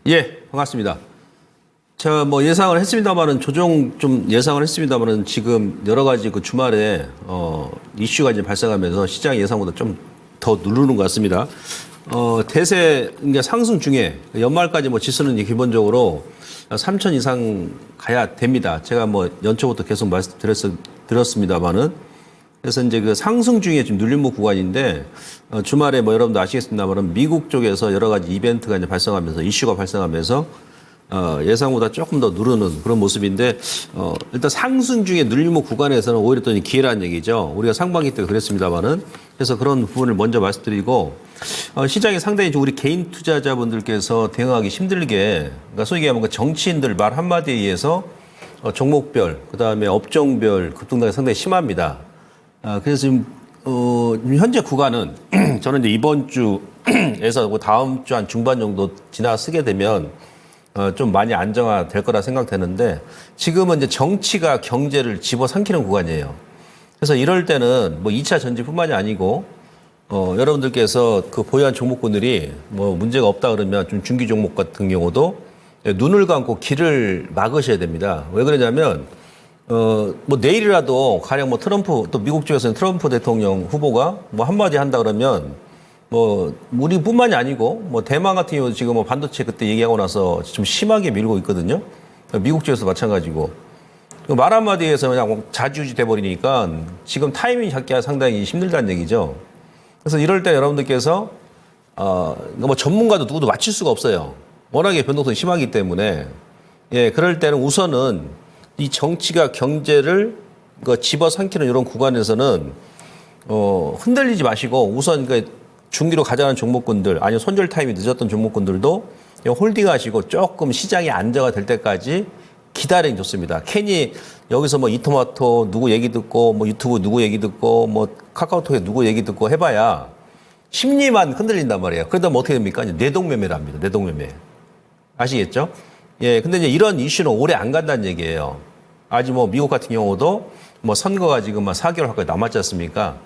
예, 반갑습니다. 제가 뭐 예상을 했습니다만은 조정 좀 예상을 했습니다만은 지금 여러 가지 그 주말에 이슈가 이제 발생하면서 시장 예상보다 좀 더 누르는 것 같습니다. 대세 그러니까 상승 중에 연말까지 뭐 지수는 기본적으로 3천 이상 가야 됩니다. 제가 뭐 연초부터 계속 말씀드렸습니다만은 그래서 이제 그 상승 중에 지금 눌림목 구간인데 주말에 뭐 여러분도 아시겠습니다만은 미국 쪽에서 여러 가지 이벤트가 이제 발생하면서 이슈가 발생하면서 예상보다 조금 더 누르는 그런 모습인데 일단 상승 중에 눌림목 구간에서는 오히려 또 기회라는 얘기죠. 우리가 상반기 때 그랬습니다만은 그래서 그런 부분을 먼저 말씀드리고 시장이 상당히 우리 개인 투자자분들께서 대응하기 힘들게 그러니까 소위 얘기하면 그 정치인들 말 한마디에 의해서 종목별 그다음에 업종별 급등락이 상당히 심합니다. 그래서 지금 현재 구간은 저는 이제 이번 주에서 다음 주 한 중반 정도 지나서게 되면 좀 많이 안정화될 거라 생각되는데 지금은 이제 정치가 경제를 집어삼키는 구간이에요. 그래서 이럴 때는 뭐 2차 전지뿐만이 아니고 여러분들께서 그 보유한 종목군들이 뭐 문제가 없다 그러면 좀 중기 종목 같은 경우도 눈을 감고 길을 막으셔야 됩니다. 왜 그러냐면 뭐 내일이라도 가령 뭐 트럼프 또 미국 쪽에서는 트럼프 대통령 후보가 뭐 한마디 한다 그러면 뭐 우리뿐만이 아니고 뭐 대만 같은 경우 지금 뭐 반도체 그때 얘기하고 나서 좀 심하게 밀고 있거든요. 미국 쪽에서 마찬가지고 말 한마디에서 그냥 자주지 돼 버리니까 지금 타이밍 잡기가 상당히 힘들다는 얘기죠. 그래서 이럴 때 여러분들께서 뭐 전문가도 누구도 맞출 수가 없어요. 워낙에 변동성이 심하기 때문에 예 그럴 때는 우선은 이 정치가 경제를 집어삼키는 이런 구간에서는 흔들리지 마시고 우선 중기로 가져가는 종목군들 아니면 손절 타임이 늦었던 종목군들도 홀딩하시고 조금 시장이 안정화 될 때까지 기다리는 게 좋습니다. 괜히 여기서 뭐 이토마토 누구 얘기 듣고 뭐 유튜브 누구 얘기 듣고 뭐 카카오톡에 누구 얘기 듣고 해봐야 심리만 흔들린단 말이에요. 그러다 뭐 어떻게 됩니까? 뇌동매매를 합니다. 뇌동매매. 아시겠죠? 예, 근데 이제 이런 이슈는 오래 안 간다는 얘기예요. 아직 뭐 미국 같은 경우도 뭐 선거가 지금 막 4개월 가까이 남았지 않습니까?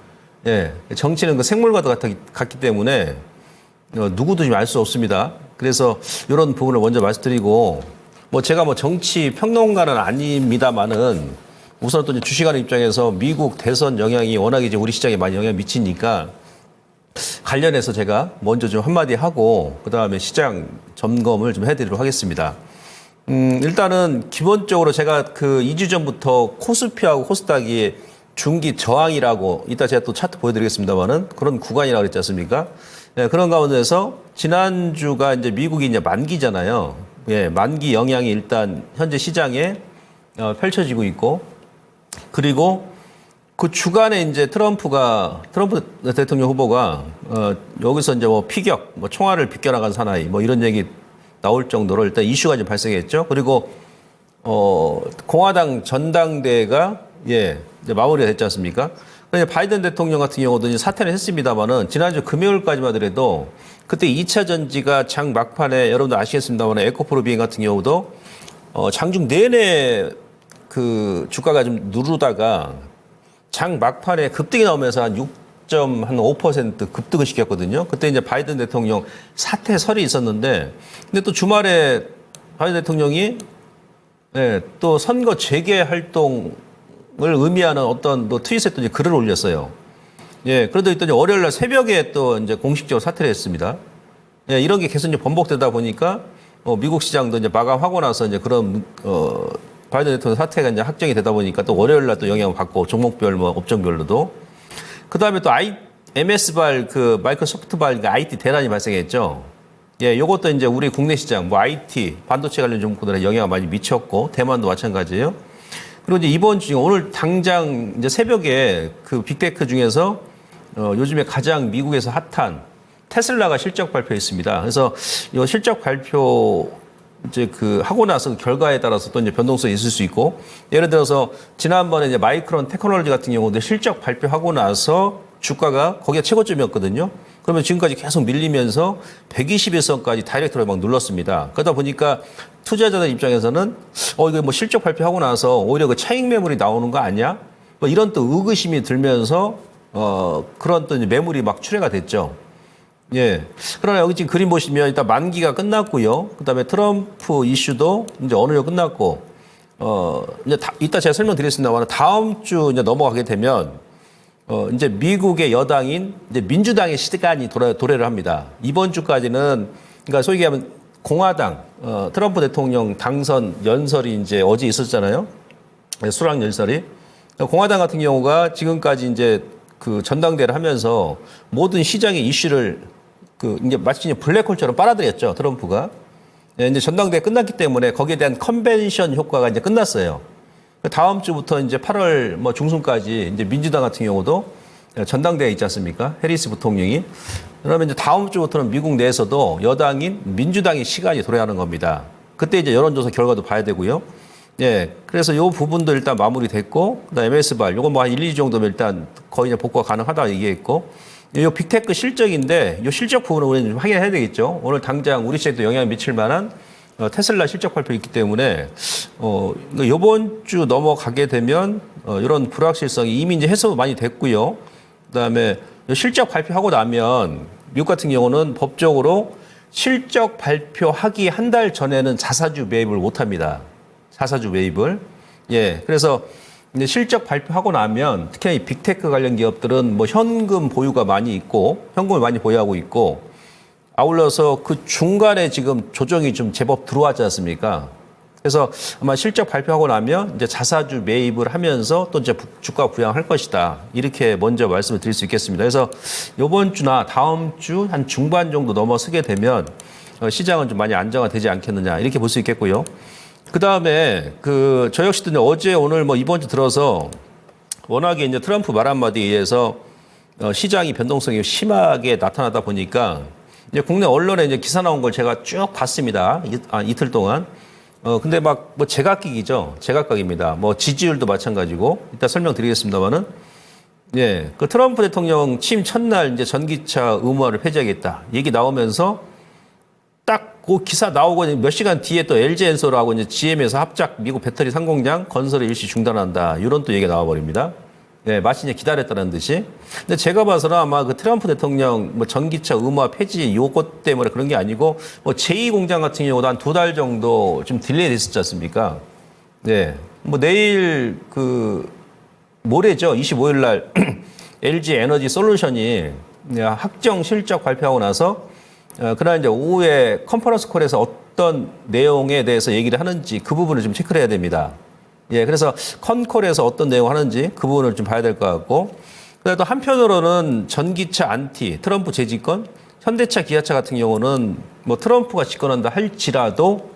예, 정치는 그 생물과도 같기 때문에 누구도 좀 알 수 없습니다. 그래서 이런 부분을 먼저 말씀드리고 뭐 제가 뭐 정치 평론가는 아닙니다만은 우선 또 이제 주식하는 입장에서 미국 대선 영향이 워낙에 이제 우리 시장에 많이 영향 미치니까 관련해서 제가 먼저 좀 한마디 하고 그다음에 시장 점검을 좀 해드리도록 하겠습니다. 일단은 기본적으로 제가 그 2주 전부터 코스피하고 코스닥이 중기 저항이라고 이따 제가 또 차트 보여드리겠습니다만은 그런 구간이라고 그랬지 않습니까? 네, 그런 가운데서 지난주가 이제 미국이 이제 만기잖아요. 예, 만기 영향이 일단 현재 시장에 펼쳐지고 있고 그리고 그 주간에 이제 트럼프 대통령 후보가 여기서 이제 뭐 피격, 뭐 총알을 비껴나간 사나이 뭐 이런 얘기 나올 정도로 일단 이슈가 이제 발생했죠. 그리고 공화당 전당대회가 예, 이제 마무리가 됐지 않습니까? 그런데 바이든 대통령 같은 경우도 이제 사퇴를 했습니다만은 지난주 금요일까지만 하더라도 그때 2차 전지가 장 막판에 여러분들 아시겠습니다만 에코프로 비행 같은 경우도 장중 내내 그 주가가 좀 누르다가 장 막판에 급등이 나오면서 한 6.5% 급등을 시켰거든요. 그때 이제 바이든 대통령 사퇴설이 있었는데 근데 또 주말에 바이든 대통령이 예, 또 선거 재개 활동 을 의미하는 어떤 또 트윗에 또 이제 글을 올렸어요. 예, 그러다 있더니 월요일 날 새벽에 또 이제 공식적으로 사퇴를 했습니다. 예, 이런 게 계속 이제 번복되다 보니까 미국 시장도 이제 마감하고 나서 이제 그런 바이든 대통령 사퇴가 이제 확정이 되다 보니까 또 월요일 날 또 영향을 받고 종목별 뭐 업종별로도 그다음에 또 MS발 그 마이크로소프트발 그러니까 IT 대란이 발생했죠. 예, 요것도 이제 우리 국내 시장 뭐 IT 반도체 관련 종목들에 영향을 많이 미쳤고 대만도 마찬가지예요. 그리고 이제 이번 주 오늘 당장 이제 새벽에 그 빅테크 중에서 요즘에 가장 미국에서 핫한 테슬라가 실적 발표했습니다. 그래서 이 실적 발표 이제 그 하고 나서 결과에 따라서 또 이제 변동성이 있을 수 있고 예를 들어서 지난번에 이제 마이크론 테크놀로지 같은 경우도 실적 발표하고 나서 주가가 거기가 최고점이었거든요. 그러면 지금까지 계속 밀리면서 121선까지 다이렉트로 막 눌렀습니다. 그러다 보니까 투자자들 입장에서는 이거 뭐 실적 발표하고 나서 오히려 그 차익 매물이 나오는 거 아니야? 뭐 이런 또 의구심이 들면서 그런 또 이제 매물이 막 출회가 됐죠. 예. 그러나 여기 지금 그림 보시면 일단 만기가 끝났고요. 그다음에 트럼프 이슈도 이제 어느 정도 끝났고, 이제 이따 제가 설명드리겠습니다만 다음 주 이제 넘어가게 되면, 이제 미국의 여당인 이제 민주당의 시간이 도래를 합니다. 이번 주까지는, 그러니까 소위 얘기하면 공화당, 트럼프 대통령 당선 연설이 이제 어제 있었잖아요. 수락 연설이. 공화당 같은 경우가 지금까지 이제 그 전당대회를 하면서 모든 시장의 이슈를 이제 마치 블랙홀처럼 빨아들였죠, 트럼프가. 이제 전당대회 끝났기 때문에 거기에 대한 컨벤션 효과가 이제 끝났어요. 다음 주부터 이제 8월 뭐 중순까지 이제 민주당 같은 경우도 전당대회 있지 않습니까? 해리스 부통령이. 그러면 이제 다음 주부터는 미국 내에서도 여당인 민주당의 시간이 도래하는 겁니다. 그때 이제 여론조사 결과도 봐야 되고요. 예. 그래서 요 부분도 일단 마무리됐고, 그다음 MS발, 요거 뭐 한 1, 2주 정도면 일단 거의 이제 복구가 가능하다 얘기했고, 요 빅테크 실적인데, 요 실적 부분을 우리는 좀 확인해야 되겠죠. 오늘 당장 우리 시장에도 영향을 미칠 만한 테슬라 실적 발표 있기 때문에, 요번 주 넘어가게 되면, 이런 불확실성이 이미 이제 해소 많이 됐고요. 그다음에 실적 발표하고 나면, 미국 같은 경우는 법적으로 실적 발표하기 한 달 전에는 자사주 매입을 못 합니다. 자사주 매입을. 예. 그래서 이제 실적 발표하고 나면 특히 이 빅테크 관련 기업들은 뭐 현금 보유가 많이 있고 현금을 많이 보유하고 있고 아울러서 그 중간에 지금 조정이 좀 제법 들어왔지 않습니까? 그래서 아마 실적 발표하고 나면 이제 자사주 매입을 하면서 또 이제 주가 부양할 것이다. 이렇게 먼저 말씀을 드릴 수 있겠습니다. 그래서 이번 주나 다음 주 한 중반 정도 넘어서게 되면 시장은 좀 많이 안정화되지 않겠느냐 이렇게 볼 수 있겠고요. 그 다음에 저 역시도 어제 오늘 뭐 이번 주 들어서 워낙에 이제 트럼프 말 한마디에 의해서 시장이 변동성이 심하게 나타나다 보니까 이제 국내 언론에 이제 기사 나온 걸 제가 쭉 봤습니다. 이틀 동안. 근데 막 뭐 제각각이죠. 제각각입니다. 뭐 지지율도 마찬가지고 이따 설명드리겠습니다만은 예, 그 트럼프 대통령 취임 첫날 이제 전기차 의무화를 폐지하겠다 얘기 나오면서 딱 그 기사 나오고 몇 시간 뒤에 또 LG 엔솔하고 이제 GM에서 합작 미국 배터리 상공장 건설을 일시 중단한다. 이런 또 얘기가 나와버립니다. 네, 마치 이제 기다렸다는 듯이. 근데 제가 봐서는 아마 그 트럼프 대통령 뭐 전기차 의무화 폐지 요것 때문에 그런 게 아니고 뭐 제2 공장 같은 경우도 한 2달 정도 좀 딜레이 됐었지 않습니까? 네. 뭐 내일 모레죠. 25일 날 LG 에너지 솔루션이 확정 실적 발표하고 나서 그날 이제 오후에 컨퍼런스 콜에서 어떤 내용에 대해서 얘기를 하는지 그 부분을 좀 체크를 해야 됩니다. 예, 그래서 컨콜에서 어떤 내용을 하는지 그 부분을 좀 봐야 될 것 같고, 그래도 한편으로는 전기차 안티, 트럼프 재집권, 현대차, 기아차 같은 경우는 뭐 트럼프가 집권한다 할지라도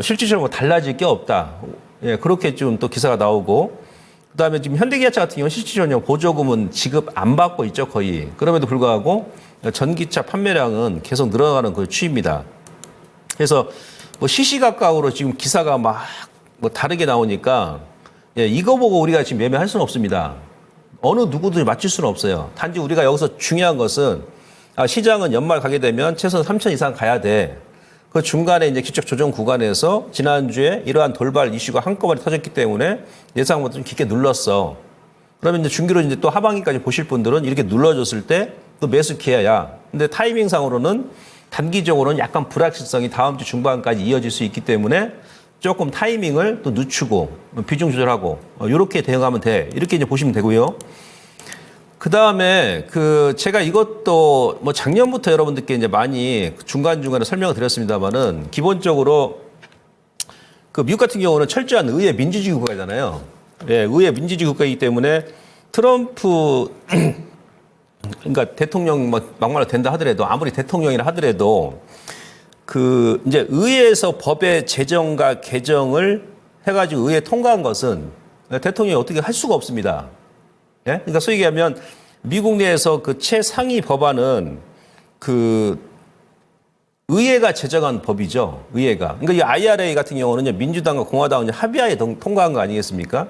실질적으로 뭐 달라질 게 없다. 예, 그렇게 좀 또 기사가 나오고, 그다음에 지금 현대기아차 같은 경우는 실질적으로 보조금은 지급 안 받고 있죠, 거의. 그럼에도 불구하고 전기차 판매량은 계속 늘어나는 그 추이입니다. 그래서 뭐 시시각각으로 지금 기사가 막 뭐 다르게 나오니까 예, 이거 보고 우리가 지금 매매할 수는 없습니다. 어느 누구도 맞출 수는 없어요. 단지 우리가 여기서 중요한 것은 시장은 연말 가게 되면 최소한 3천 이상 가야 돼. 그 중간에 이제 기적 조정 구간에서 지난주에 이러한 돌발 이슈가 한꺼번에 터졌기 때문에 예상보다 좀 깊게 눌렀어. 그러면 이제 중기로 이제 또 하반기까지 보실 분들은 이렇게 눌러줬을 때 또 매수 기회야. 근데 타이밍상으로는 단기적으로는 약간 불확실성이 다음 주 중반까지 이어질 수 있기 때문에 조금 타이밍을 또 늦추고 비중 조절하고 이렇게 대응하면 돼. 이렇게 이제 보시면 되고요. 그 다음에 제가 이것도 뭐 작년부터 여러분들께 이제 많이 중간중간에 설명을 드렸습니다만은 기본적으로 그 미국 같은 경우는 철저한 의회 민주주의 국가잖아요. 예, 의회 민주주의 국가이기 때문에 트럼프 그러니까 대통령 막말로 된다 하더라도 아무리 대통령이라 하더라도 이제 의회에서 법의 제정과 개정을 해가지고 의회에 통과한 것은 대통령이 어떻게 할 수가 없습니다. 예? 그러니까 소위 얘기하면 미국 내에서 그 최상위 법안은 의회가 제정한 법이죠. 의회가. 그러니까 이 IRA 같은 경우는 민주당과 공화당은 합의하에 통과한 거 아니겠습니까?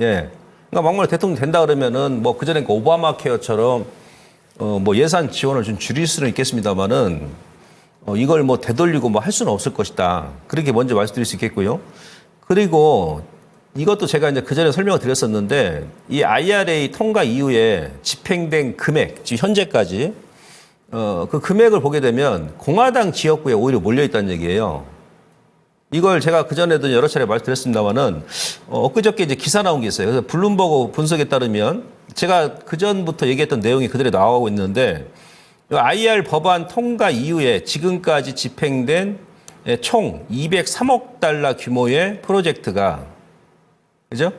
예. 그러니까 막말로 대통령 된다 그러면은 뭐 그전에 오바마 케어처럼 뭐 예산 지원을 좀 줄일 수는 있겠습니다만은 이걸 뭐 되돌리고 뭐 할 수는 없을 것이다. 그렇게 먼저 말씀드릴 수 있겠고요. 그리고 이것도 제가 이제 그전에 설명을 드렸었는데 이 IRA 통과 이후에 집행된 금액, 지금 현재까지 그 금액을 보게 되면 공화당 지역구에 오히려 몰려 있다는 얘기예요. 이걸 제가 그전에도 여러 차례 말씀드렸습니다만은 엊그저께 이제 기사 나온 게 있어요. 그래서 블룸버그 분석에 따르면 제가 그전부터 얘기했던 내용이 그대로 나오고 있는데 IR 법안 통과 이후에 지금까지 집행된 총 203억 달러 규모의 프로젝트가 그죠?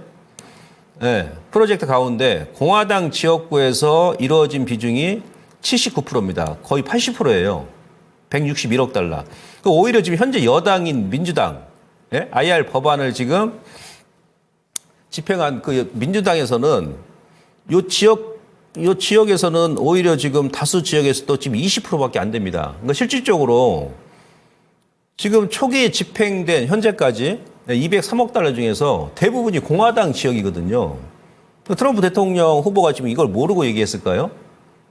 네, 프로젝트 가운데 공화당 지역구에서 이루어진 비중이 79%입니다. 거의 80%예요. 161억 달러. 오히려 지금 현재 여당인 민주당, 예? IR 법안을 지금 집행한 그 민주당에서는 요 지역에서는 오히려 지금 다수 지역에서도 지금 20%밖에 안 됩니다. 그러니까 실질적으로 지금 초기에 집행된 현재까지 203억 달러 중에서 대부분이 공화당 지역이거든요. 트럼프 대통령 후보가 지금 이걸 모르고 얘기했을까요?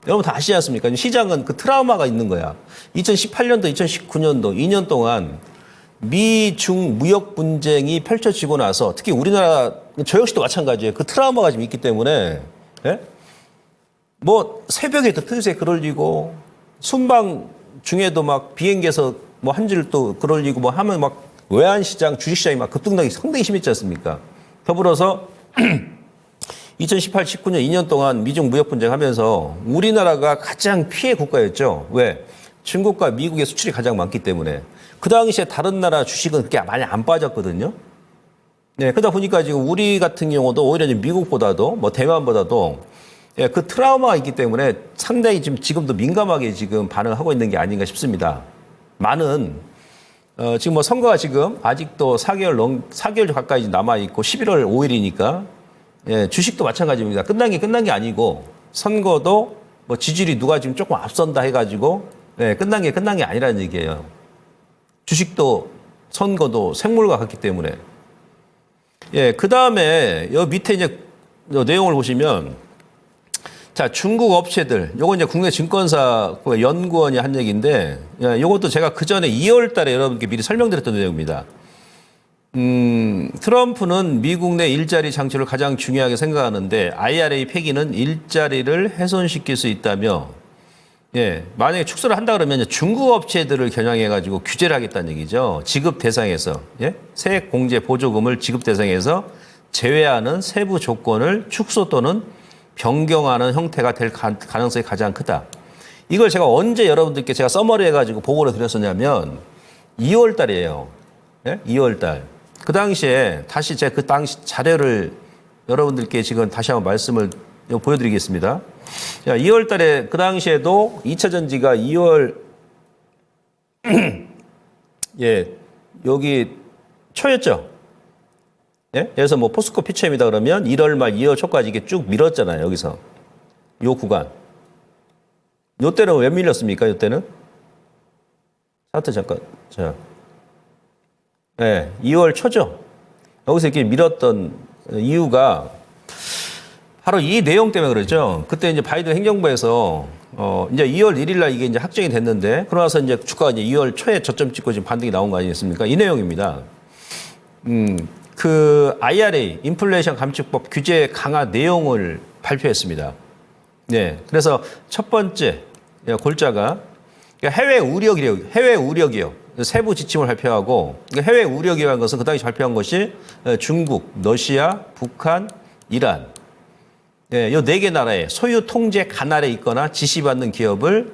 여러분 다 아시지 않습니까? 시장은 그 트라우마가 있는 거야. 2018년도, 2019년도 2년 동안 미중 무역 분쟁이 펼쳐지고 나서 특히 우리나라 저 역시도 마찬가지예요. 그 트라우마가 지금 있기 때문에 예? 뭐 새벽에 틈새 그럴리고 순방 중에도 막 비행기에서 뭐 한 줄 또 그럴리고 뭐 하면 막 외환시장, 주식시장이 막 급등락이 상당히 심했지 않습니까? 더불어서 2018, 19년 2년 동안 미중 무역 분쟁하면서 우리나라가 가장 피해 국가였죠. 왜? 중국과 미국의 수출이 가장 많기 때문에. 그 당시에 다른 나라 주식은 그렇게 많이 안 빠졌거든요. 네, 그러다 보니까 지금 우리 같은 경우도 오히려 미국보다도 뭐 대만보다도 예, 그 트라우마가 있기 때문에 상당히 지금도 민감하게 지금 반응하고 있는 게 아닌가 싶습니다. 많은 지금 뭐 선거가 지금 아직도 4개월 가까이 남아 있고 11월 5일이니까 예, 주식도 마찬가지입니다. 끝난 게 아니고 선거도 뭐 지지율이 누가 지금 조금 앞선다 해가지고 예, 끝난 게 아니라는 얘기예요. 주식도 선거도 생물과 같기 때문에. 예, 그 다음에 여 밑에 이제 내용을 보시면 자, 중국 업체들, 요거 이제 국내 증권사 연구원이 한 얘기인데, 요것도 제가 그 전에 2월 달에 여러분께 미리 설명드렸던 내용입니다. 트럼프는 미국 내 일자리 창출을 가장 중요하게 생각하는데, IRA 폐기는 일자리를 훼손시킬 수 있다며, 예, 만약에 축소를 한다 그러면 중국 업체들을 겨냥해가지고 규제를 하겠다는 얘기죠. 지급 대상에서, 예? 세액 공제 보조금을 지급 대상에서 제외하는 세부 조건을 축소 또는 변경하는 형태가 될 가능성이 가장 크다. 이걸 제가 언제 여러분들께 제가 서머리 해가지고 보고를 드렸었냐면 2월 달이에요. 예? 2월 달. 그 당시에 다시 제가 그 당시 자료를 여러분들께 지금 다시 한번 말씀을 보여드리겠습니다. 2월 달에 그 당시에도 2차 전지가 2월 예, 여기 초였죠. 예? 그래서 뭐 포스코 피처입니다 그러면 1월 말 2월 초까지 이게 쭉 밀었잖아요. 여기서. 요 구간. 요 때는 왜 밀렸습니까? 요 때는? 차트 잠깐. 자. 네, 2월 초죠. 여기서 이렇게 밀었던 이유가 바로 이 내용 때문에 그러죠. 그때 이제 바이든 행정부에서 이제 2월 1일 날 이게 이제 확정이 됐는데 그러고 나서 이제 주가가 이제 2월 초에 저점 찍고 지금 반등이 나온 거 아니겠습니까? 이 내용입니다. 그 IRA 인플레이션 감축법 규제 강화 내용을 발표했습니다. 네, 그래서 첫 번째 골자가 해외 우려기요. 세부 지침을 발표하고 해외 우려기라는 것은 그 당시 발표한 것이 중국, 러시아, 북한, 이란. 네, 이 네 개 나라의 소유 통제 관할에 있거나 지시받는 기업을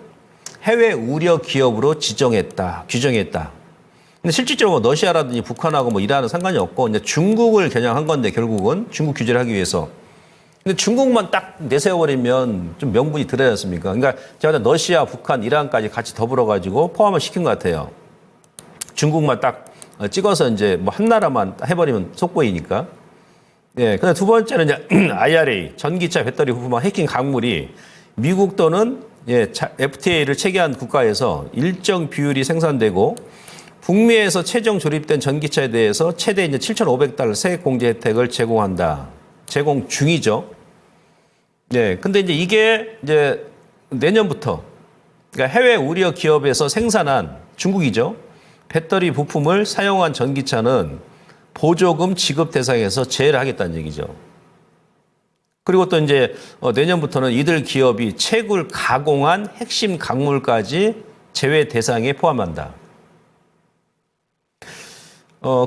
해외 우려 기업으로 규정했다. 근데 실질적으로 뭐 러시아라든지 북한하고 뭐 이란은 상관이 없고 이제 중국을 겨냥한 건데 결국은 중국 규제를 하기 위해서. 근데 중국만 딱 내세워버리면 좀 명분이 덜하지 않습니까? 그러니까 제가 러시아, 북한, 이란까지 같이 더불어가지고 포함을 시킨 것 같아요. 중국만 딱 찍어서 이제 뭐 한 나라만 해버리면 속보이니까. 예. 근데 두 번째는 이제 IRA 전기차 배터리 부품 해킹 강물이 미국 또는 예, FTA를 체결한 국가에서 일정 비율이 생산되고 북미에서 최종 조립된 전기차에 대해서 최대 이제 $7,500 세액 공제 혜택을 제공한다. 제공 중이죠. 네. 근데 이제 이게 이제 내년부터 그러니까 해외 우려 기업에서 생산한 중국이죠. 배터리 부품을 사용한 전기차는 보조금 지급 대상에서 제외를 하겠다는 얘기죠. 그리고 또 이제 내년부터는 이들 기업이 채굴 가공한 핵심 광물까지 제외 대상에 포함한다.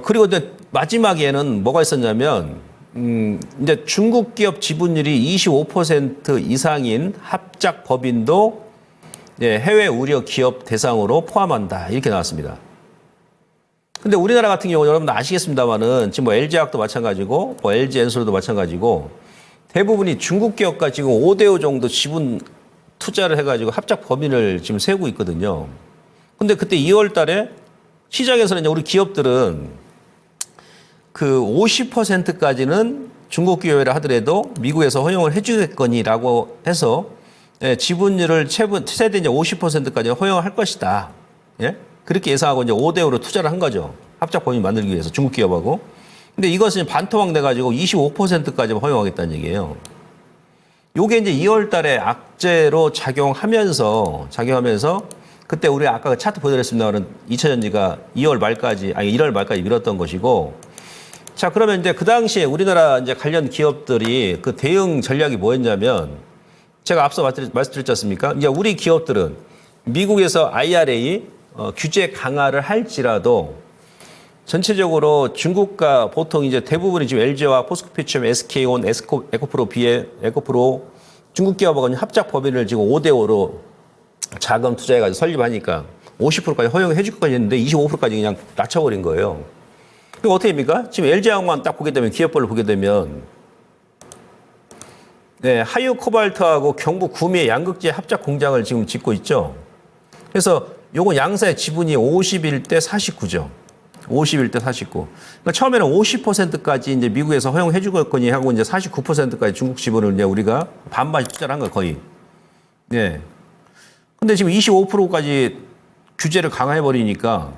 그리고 이제 마지막에는 뭐가 있었냐면, 이제 중국 기업 지분율이 25% 이상인 합작 법인도 해외 우려 기업 대상으로 포함한다. 이렇게 나왔습니다. 근데 우리나라 같은 경우 여러분들 아시겠습니다만은 지금 뭐 LG화학도 마찬가지고, 뭐 LG엔솔도 마찬가지고, 대부분이 중국 기업과 지금 5대5 정도 지분 투자를 해가지고 합작 법인을 지금 세우고 있거든요. 근데 그때 2월 달에 시장에서는 이제 우리 기업들은 그 50%까지는 중국 기업이라 하더라도 미국에서 허용을 해주겠거니라고 해서 지분율을 최대 이제 50%까지 허용할 것이다. 예? 그렇게 예상하고 이제 5대5로 투자를 한 거죠. 합작 법인 만들기 위해서 중국 기업하고. 근데 이것은 반토막 내가지고 25%까지 허용하겠다는 얘기예요. 요게 이제 2월 달에 악재로 작용하면서 그때 우리가 아까 그 차트 보여드렸습니다만 2차전지가 1월 말까지 밀었던 것이고, 자, 그러면 이제 그 당시에 우리나라 이제 관련 기업들이 그 대응 전략이 뭐였냐면, 제가 앞서 말씀드렸지 않습니까? 이제 우리 기업들은 미국에서 IRA 규제 강화를 할지라도 전체적으로 중국과 보통 이제 대부분이 지금 LG와 포스코피처럼 SK온, 에코프로, 에코프로 중국 기업하고 합작 법인을 지금 5대5로 자금 투자해가지고 설립하니까 50%까지 허용해 줄 것까지 했는데 25%까지 그냥 낮춰버린 거예요. 그럼 어떻게 됩니까? 지금 LG화학만 딱 보게 되면 기업별로 보게 되면 하유 코발트하고 경북 구미의 양극재 합작 공장을 지금 짓고 있죠. 그래서 요건 양사의 지분이 51대 49죠. 51대 49. 그러니까 처음에는 50%까지 이제 미국에서 허용해 줄 거니 하고 이제 49%까지 중국 지분을 이제 우리가 반반씩 투자를 한 거예요, 거의. 네. 근데 지금 25%까지 규제를 강화해 버리니까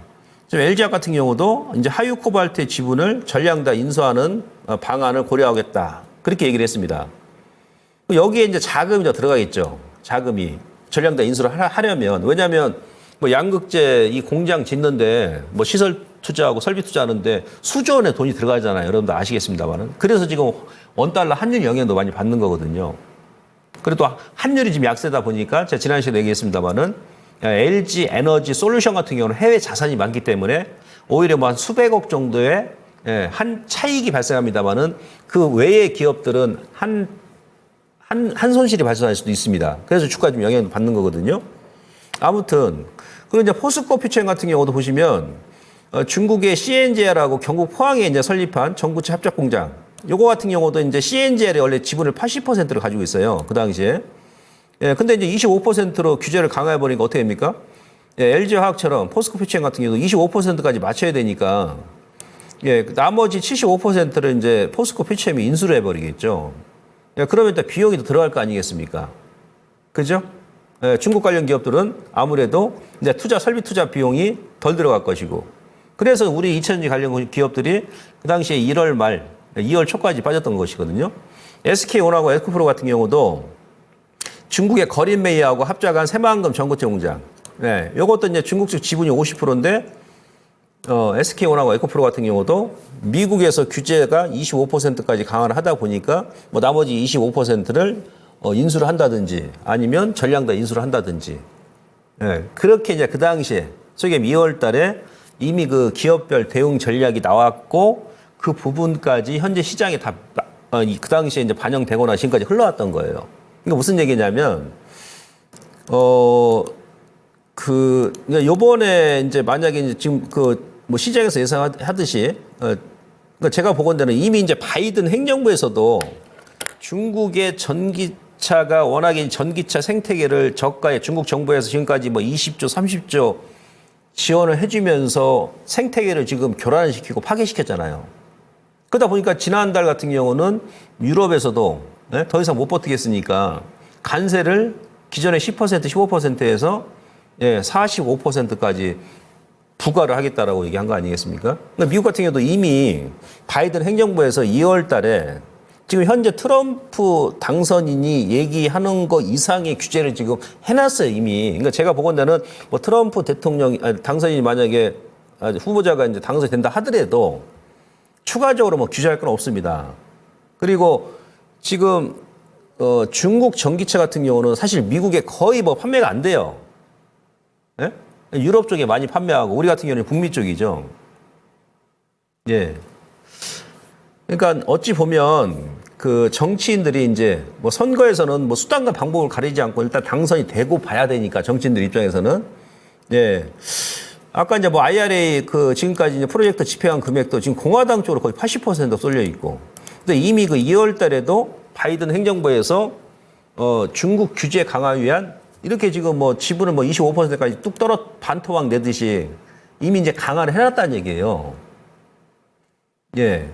지금 LG화학 같은 경우도 이제 하유 코발트의 지분을 전량 다 인수하는 방안을 고려하겠다. 그렇게 얘기를 했습니다. 여기에 이제 자금이 더 들어가겠죠. 자금이 전량 다 인수를 하려면. 왜냐하면 뭐 양극재 이 공장 짓는데 뭐 시설 투자하고 설비 투자하는데 수조 원의 돈이 들어가잖아요. 여러분들 아시겠습니다만은. 그래서 지금 원달러 환율 영향도 많이 받는 거거든요. 그래도 환율이 지금 약세다 보니까 제가 지난 시간에 얘기했습니다만은 LG 에너지 솔루션 같은 경우는 해외 자산이 많기 때문에 오히려 뭐 한 수백억 정도의 한 차익이 발생합니다만은 그 외의 기업들은 한 손실이 발생할 수도 있습니다. 그래서 주가 좀 영향을 받는 거거든요. 아무튼 그리고 이제 포스코 퓨처엠 같은 경우도 보시면 중국의 CNGL하고 경북 포항에 이제 설립한 전구체 합작 공장. 요거 같은 경우도 이제 CNGL이 원래 지분을 80%를 가지고 있어요. 그 당시에. 근데 이제 25%로 규제를 강화해 버리니까 어떻게 됩니까? LG화학처럼 포스코 퓨처엠 같은 경우도 25%까지 맞춰야 되니까 나머지 75%를 이제 포스코 퓨처엠이 인수를 해 버리겠죠. 그러면 일단 비용이 더 들어갈 거 아니겠습니까? 그죠? 중국 관련 기업들은 아무래도 이제 설비 투자 비용이 덜 들어갈 것이고. 그래서 우리 2차전지 관련 기업들이 그 당시에 1월 말, 2월 초까지 빠졌던 것이거든요. SK온하고 에코프로 같은 경우도 중국의 거린메이하고 합작한 새만금 전구체 공장. 이것도 이제 중국 측 지분이 50%인데, SK온하고 에코프로 같은 경우도 미국에서 규제가 25%까지 강화를 하다 보니까 뭐 나머지 25%를 인수를 한다든지 아니면 전량 다 인수를 한다든지. 그렇게 이제 그 당시에 소개 2월 달에 이미 그 기업별 대응 전략이 나왔고 그 부분까지 현재 시장에 다 그 당시에 이제 반영되거나 지금까지 흘러왔던 거예요. 그러니까 무슨 얘기냐면 그러니까 요번에 이제 만약에 이제 지금 뭐 시장에서 예상하듯이 그러니까 제가 보건대는 이미 이제 바이든 행정부에서도 중국의 전기차가 워낙에 전기차 생태계를 저가에 중국 정부에서 지금까지 뭐 20조, 30조 지원을 해주면서 생태계를 지금 교란시키고 파괴시켰잖아요. 그러다 보니까 지난달 같은 경우는 유럽에서도 더 이상 못 버티겠으니까 관세를 기존의 10%, 15%에서 45%까지 부과를 하겠다라고 얘기한 거 아니겠습니까? 그러니까 미국 같은 경우도 이미 바이든 행정부에서 2월 달에 지금 현재 트럼프 당선인이 얘기하는 거 이상의 규제를 지금 해놨어요, 이미. 그러니까 제가 보건대는 뭐 트럼프 당선인이 만약에 후보자가 이제 당선이 된다 하더라도 추가적으로 뭐 규제할 건 없습니다. 그리고 지금 중국 전기차 같은 경우는 사실 미국에 거의 뭐 판매가 안 돼요. 예? 유럽 쪽에 많이 판매하고 우리 같은 경우는 북미 쪽이죠. 예. 그러니까 어찌 보면 그 정치인들이 이제 뭐 선거에서는 뭐 수단과 방법을 가리지 않고 일단 당선이 되고 봐야 되니까 정치인들 입장에서는 예. 아까 이제 뭐 IRA 그 지금까지 이제 프로젝트 집행한 금액도 지금 공화당 쪽으로 거의 80% 쏠려 있고 근데 이미 그 2월 달에도 바이든 행정부에서 중국 규제 강화 위한 이렇게 지금 뭐 지분을 뭐 25%까지 뚝 떨어 반토막 내듯이 이미 이제 강화를 해놨다는 얘기예요. 예.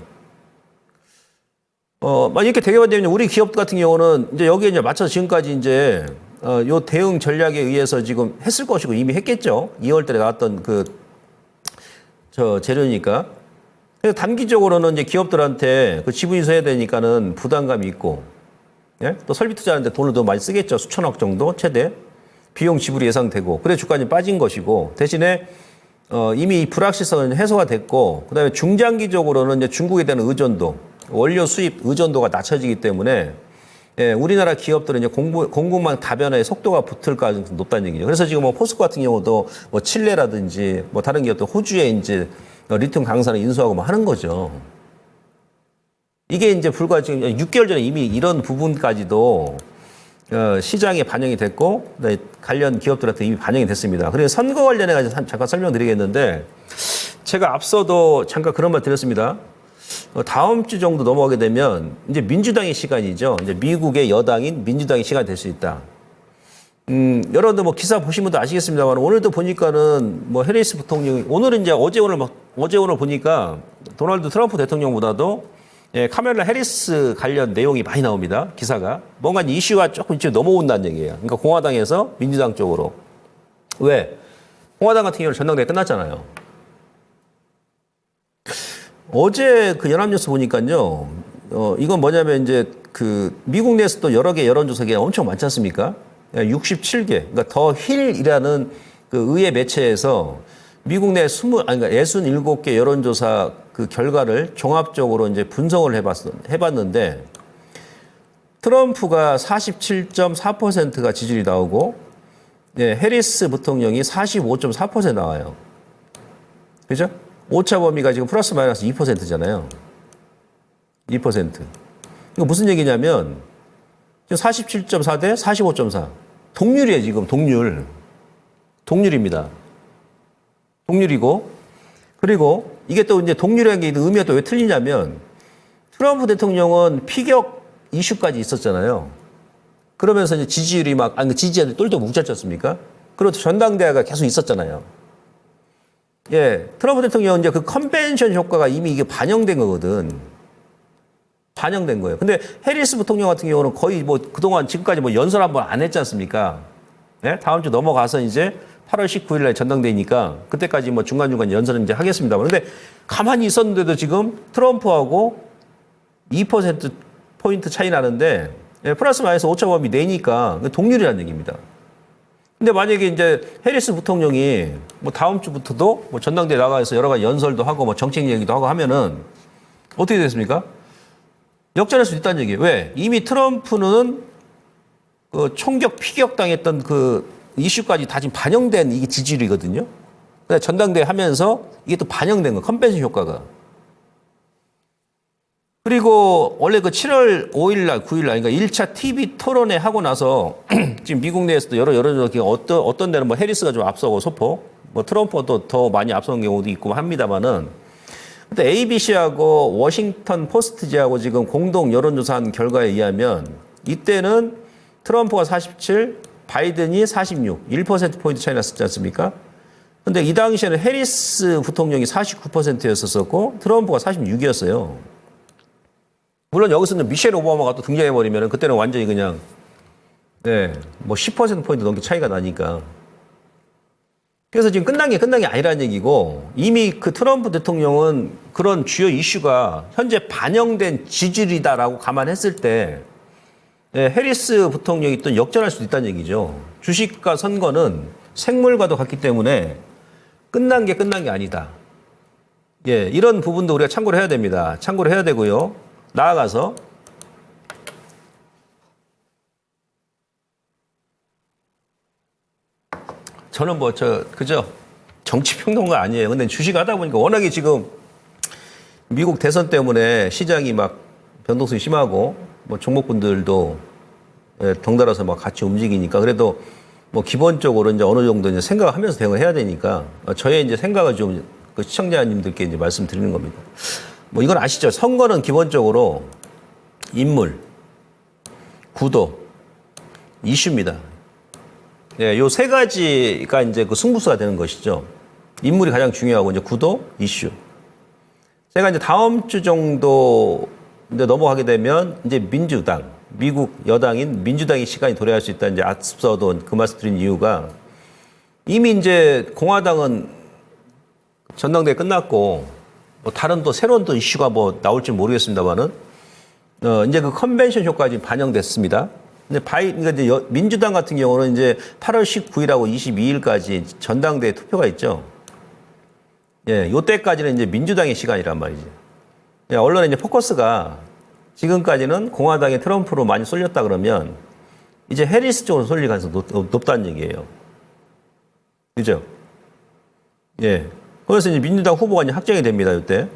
이렇게 되게 되면 우리 기업 같은 경우는 이제 여기에 이제 맞춰서 지금까지 이제 요 대응 전략에 의해서 지금 했을 것이고 이미 했겠죠. 2월 달에 나왔던 재료니까. 그래서 단기적으로는 이제 기업들한테 그 지분 인수해야 되니까는 부담감이 있고, 예? 또 설비 투자하는데 돈을 더 많이 쓰겠죠. 수천억 정도 최대. 비용 지불이 예상되고. 그래 주가는 빠진 것이고. 대신에 이미 이 불확실성은 해소가 됐고, 그다음에 중장기적으로는 이제 중국에 대한 의존도, 원료 수입 의존도가 낮춰지기 때문에 예, 우리나라 기업들은 이제 공급망 다변화의 속도가 붙을 가능성이 높다는 얘기죠. 그래서 지금 뭐 포스코 같은 경우도 뭐 칠레라든지 뭐 다른 기업도 호주에 이제 리튬 강산을 인수하고 뭐 하는 거죠. 이게 이제 불과 지금 6개월 전에 이미 이런 부분까지도 시장에 반영이 됐고 관련 기업들한테 이미 반영이 됐습니다. 그래서 선거 관련해 가지고 잠깐 설명드리겠는데 제가 앞서도 잠깐 그런 말 드렸습니다. 다음 주 정도 넘어가게 되면 이제 민주당의 시간이죠. 이제 미국의 여당인 민주당의 시간이 될 수 있다. 여러분들 뭐 기사 보신 분도 아시겠습니다만 오늘도 보니까는 뭐 해리스 부통령이 오늘은 이제 어제 오늘 보니까 도널드 트럼프 대통령보다도 예, 카멜라 해리스 관련 내용이 많이 나옵니다. 기사가 뭔가 이슈가 조금 이제 넘어온다는 얘기예요. 그러니까 공화당에서 민주당 쪽으로 왜 공화당 같은 경우는 전당대회 끝났잖아요. 어제 그 연합뉴스 보니까요, 이건 뭐냐면 이제 그 미국 내에서 또 여러 개 여론조사기가 엄청 많지 않습니까? 67개. 그러니까 더 힐이라는 그 의회 매체에서 미국 내 67개 여론조사 그 결과를 종합적으로 이제 분석을 해봤는데 트럼프가 47.4%가 지지율이 나오고, 예, 해리스 부통령이 45.4% 나와요. 그죠? 오차 범위가 지금 플러스 마이너스 2%잖아요. 2%. 이거 무슨 얘기냐면, 지금 47.4 대 45.4. 동률이에요, 지금, 동률. 동률입니다. 동률이고, 그리고 이게 또 이제 동률이라는 게 의미가 또 왜 틀리냐면, 트럼프 대통령은 피격 이슈까지 있었잖아요. 그러면서 이제 지지율이 지지자들이 똘똘 뭉쳤지 않습니까? 그리고 전당대회가 계속 있었잖아요. 예, 트럼프 대통령은 이제 그 컨벤션 효과가 이미 이게 반영된 거거든. 반영된 거예요. 근데 해리스 부통령 같은 경우는 거의 뭐 그동안 지금까지 뭐 연설 한 번 안 했지 않습니까? 예? 다음 주 넘어가서 이제 8월 19일 날 전당대회니까 그때까지 뭐 중간중간 연설은 이제 하겠습니다. 근데 가만히 있었는데도 지금 트럼프하고 2%포인트 차이 나는데, 예, 플러스 마이너스 오차 범위 내니까 동률이라는 얘기입니다. 근데 만약에 이제 해리스 부통령이 뭐 다음 주부터도 뭐 전당대회 나가서 여러 가지 연설도 하고 뭐 정책 얘기도 하고 하면은 어떻게 됐습니까? 역전할 수 있다는 얘기예요. 왜? 이미 트럼프는 그 총격 피격 당했던 그 이슈까지 다 지금 반영된 이게 지지율이거든요. 근데 전당대회 하면서 이게 또 반영된 거, 컨벤션 효과가. 그리고 원래 그 7월 5일 날, 9일 날, 그러니까 1차 TV 토론회 하고 나서 지금 미국 내에서도 여러 어떤 데는 뭐 해리스가 좀 앞서고 소폭, 뭐 트럼프가 또 더 많이 앞서는 경우도 있고 합니다만은, 근데 ABC하고 워싱턴 포스트지하고 지금 공동 여론조사한 결과에 의하면 이때는 트럼프가 47, 바이든이 46, 1%포인트 차이 났었지 않습니까? 근데 이 당시에는 해리스 부통령이 49%였었고 트럼프가 46이었어요. 물론 여기서는 미셸 오바마가 또 등장해버리면 그때는 완전히 그냥, 네, 뭐 10%포인트 넘게 차이가 나니까. 그래서 지금 끝난 게 아니라는 얘기고, 이미 그 트럼프 대통령은 그런 주요 이슈가 현재 반영된 지지율이다라고 감안했을 때, 네, 해리스 부통령이 또 역전할 수도 있다는 얘기죠. 주식과 선거는 생물과도 같기 때문에 끝난 게 아니다. 예, 이런 부분도 우리가 참고를 해야 됩니다. 참고를 해야 되고요. 나아가서 저는 그죠? 정치평론가 아니에요. 근데 주식 하다 보니까 워낙에 지금 미국 대선 때문에 시장이 막 변동성이 심하고 뭐 종목분들도 덩달아서 막 같이 움직이니까 그래도 뭐 기본적으로 이제 어느 정도 이제 생각하면서 대응을 해야 되니까 저의 이제 생각을 좀 그 시청자님들께 이제 말씀드리는 겁니다. 뭐 이건 아시죠? 선거는 기본적으로 인물, 구도, 이슈입니다. 예, 요 세 가지가 이제 그 승부수가 되는 것이죠. 인물이 가장 중요하고 이제 구도, 이슈. 제가 이제 다음 주 정도 이제 넘어가게 되면 이제 민주당, 미국 여당인 민주당이 시간이 도래할 수 있다. 이제 앞서도 그 말씀 드린 이유가 이미 이제 공화당은 전당대회 끝났고 뭐 다른 또 새로운 또 이슈가 뭐 나올지 모르겠습니다만은 이제 그 컨벤션 효과가 지금 반영됐습니다. 근데 그러니까 이제 민주당 같은 경우는 이제 8월 19일하고 22일까지 전당대회 투표가 있죠. 예, 요때까지는 이제 민주당의 시간이란 말이지. 예, 언론의 이제 포커스가 지금까지는 공화당의 트럼프로 많이 쏠렸다 그러면 이제 해리스 쪽으로 쏠릴 가능성이 높다는 얘기예요. 그죠? 예. 그래서 이제 민주당 후보가 이제 확정이 됩니다, 이때.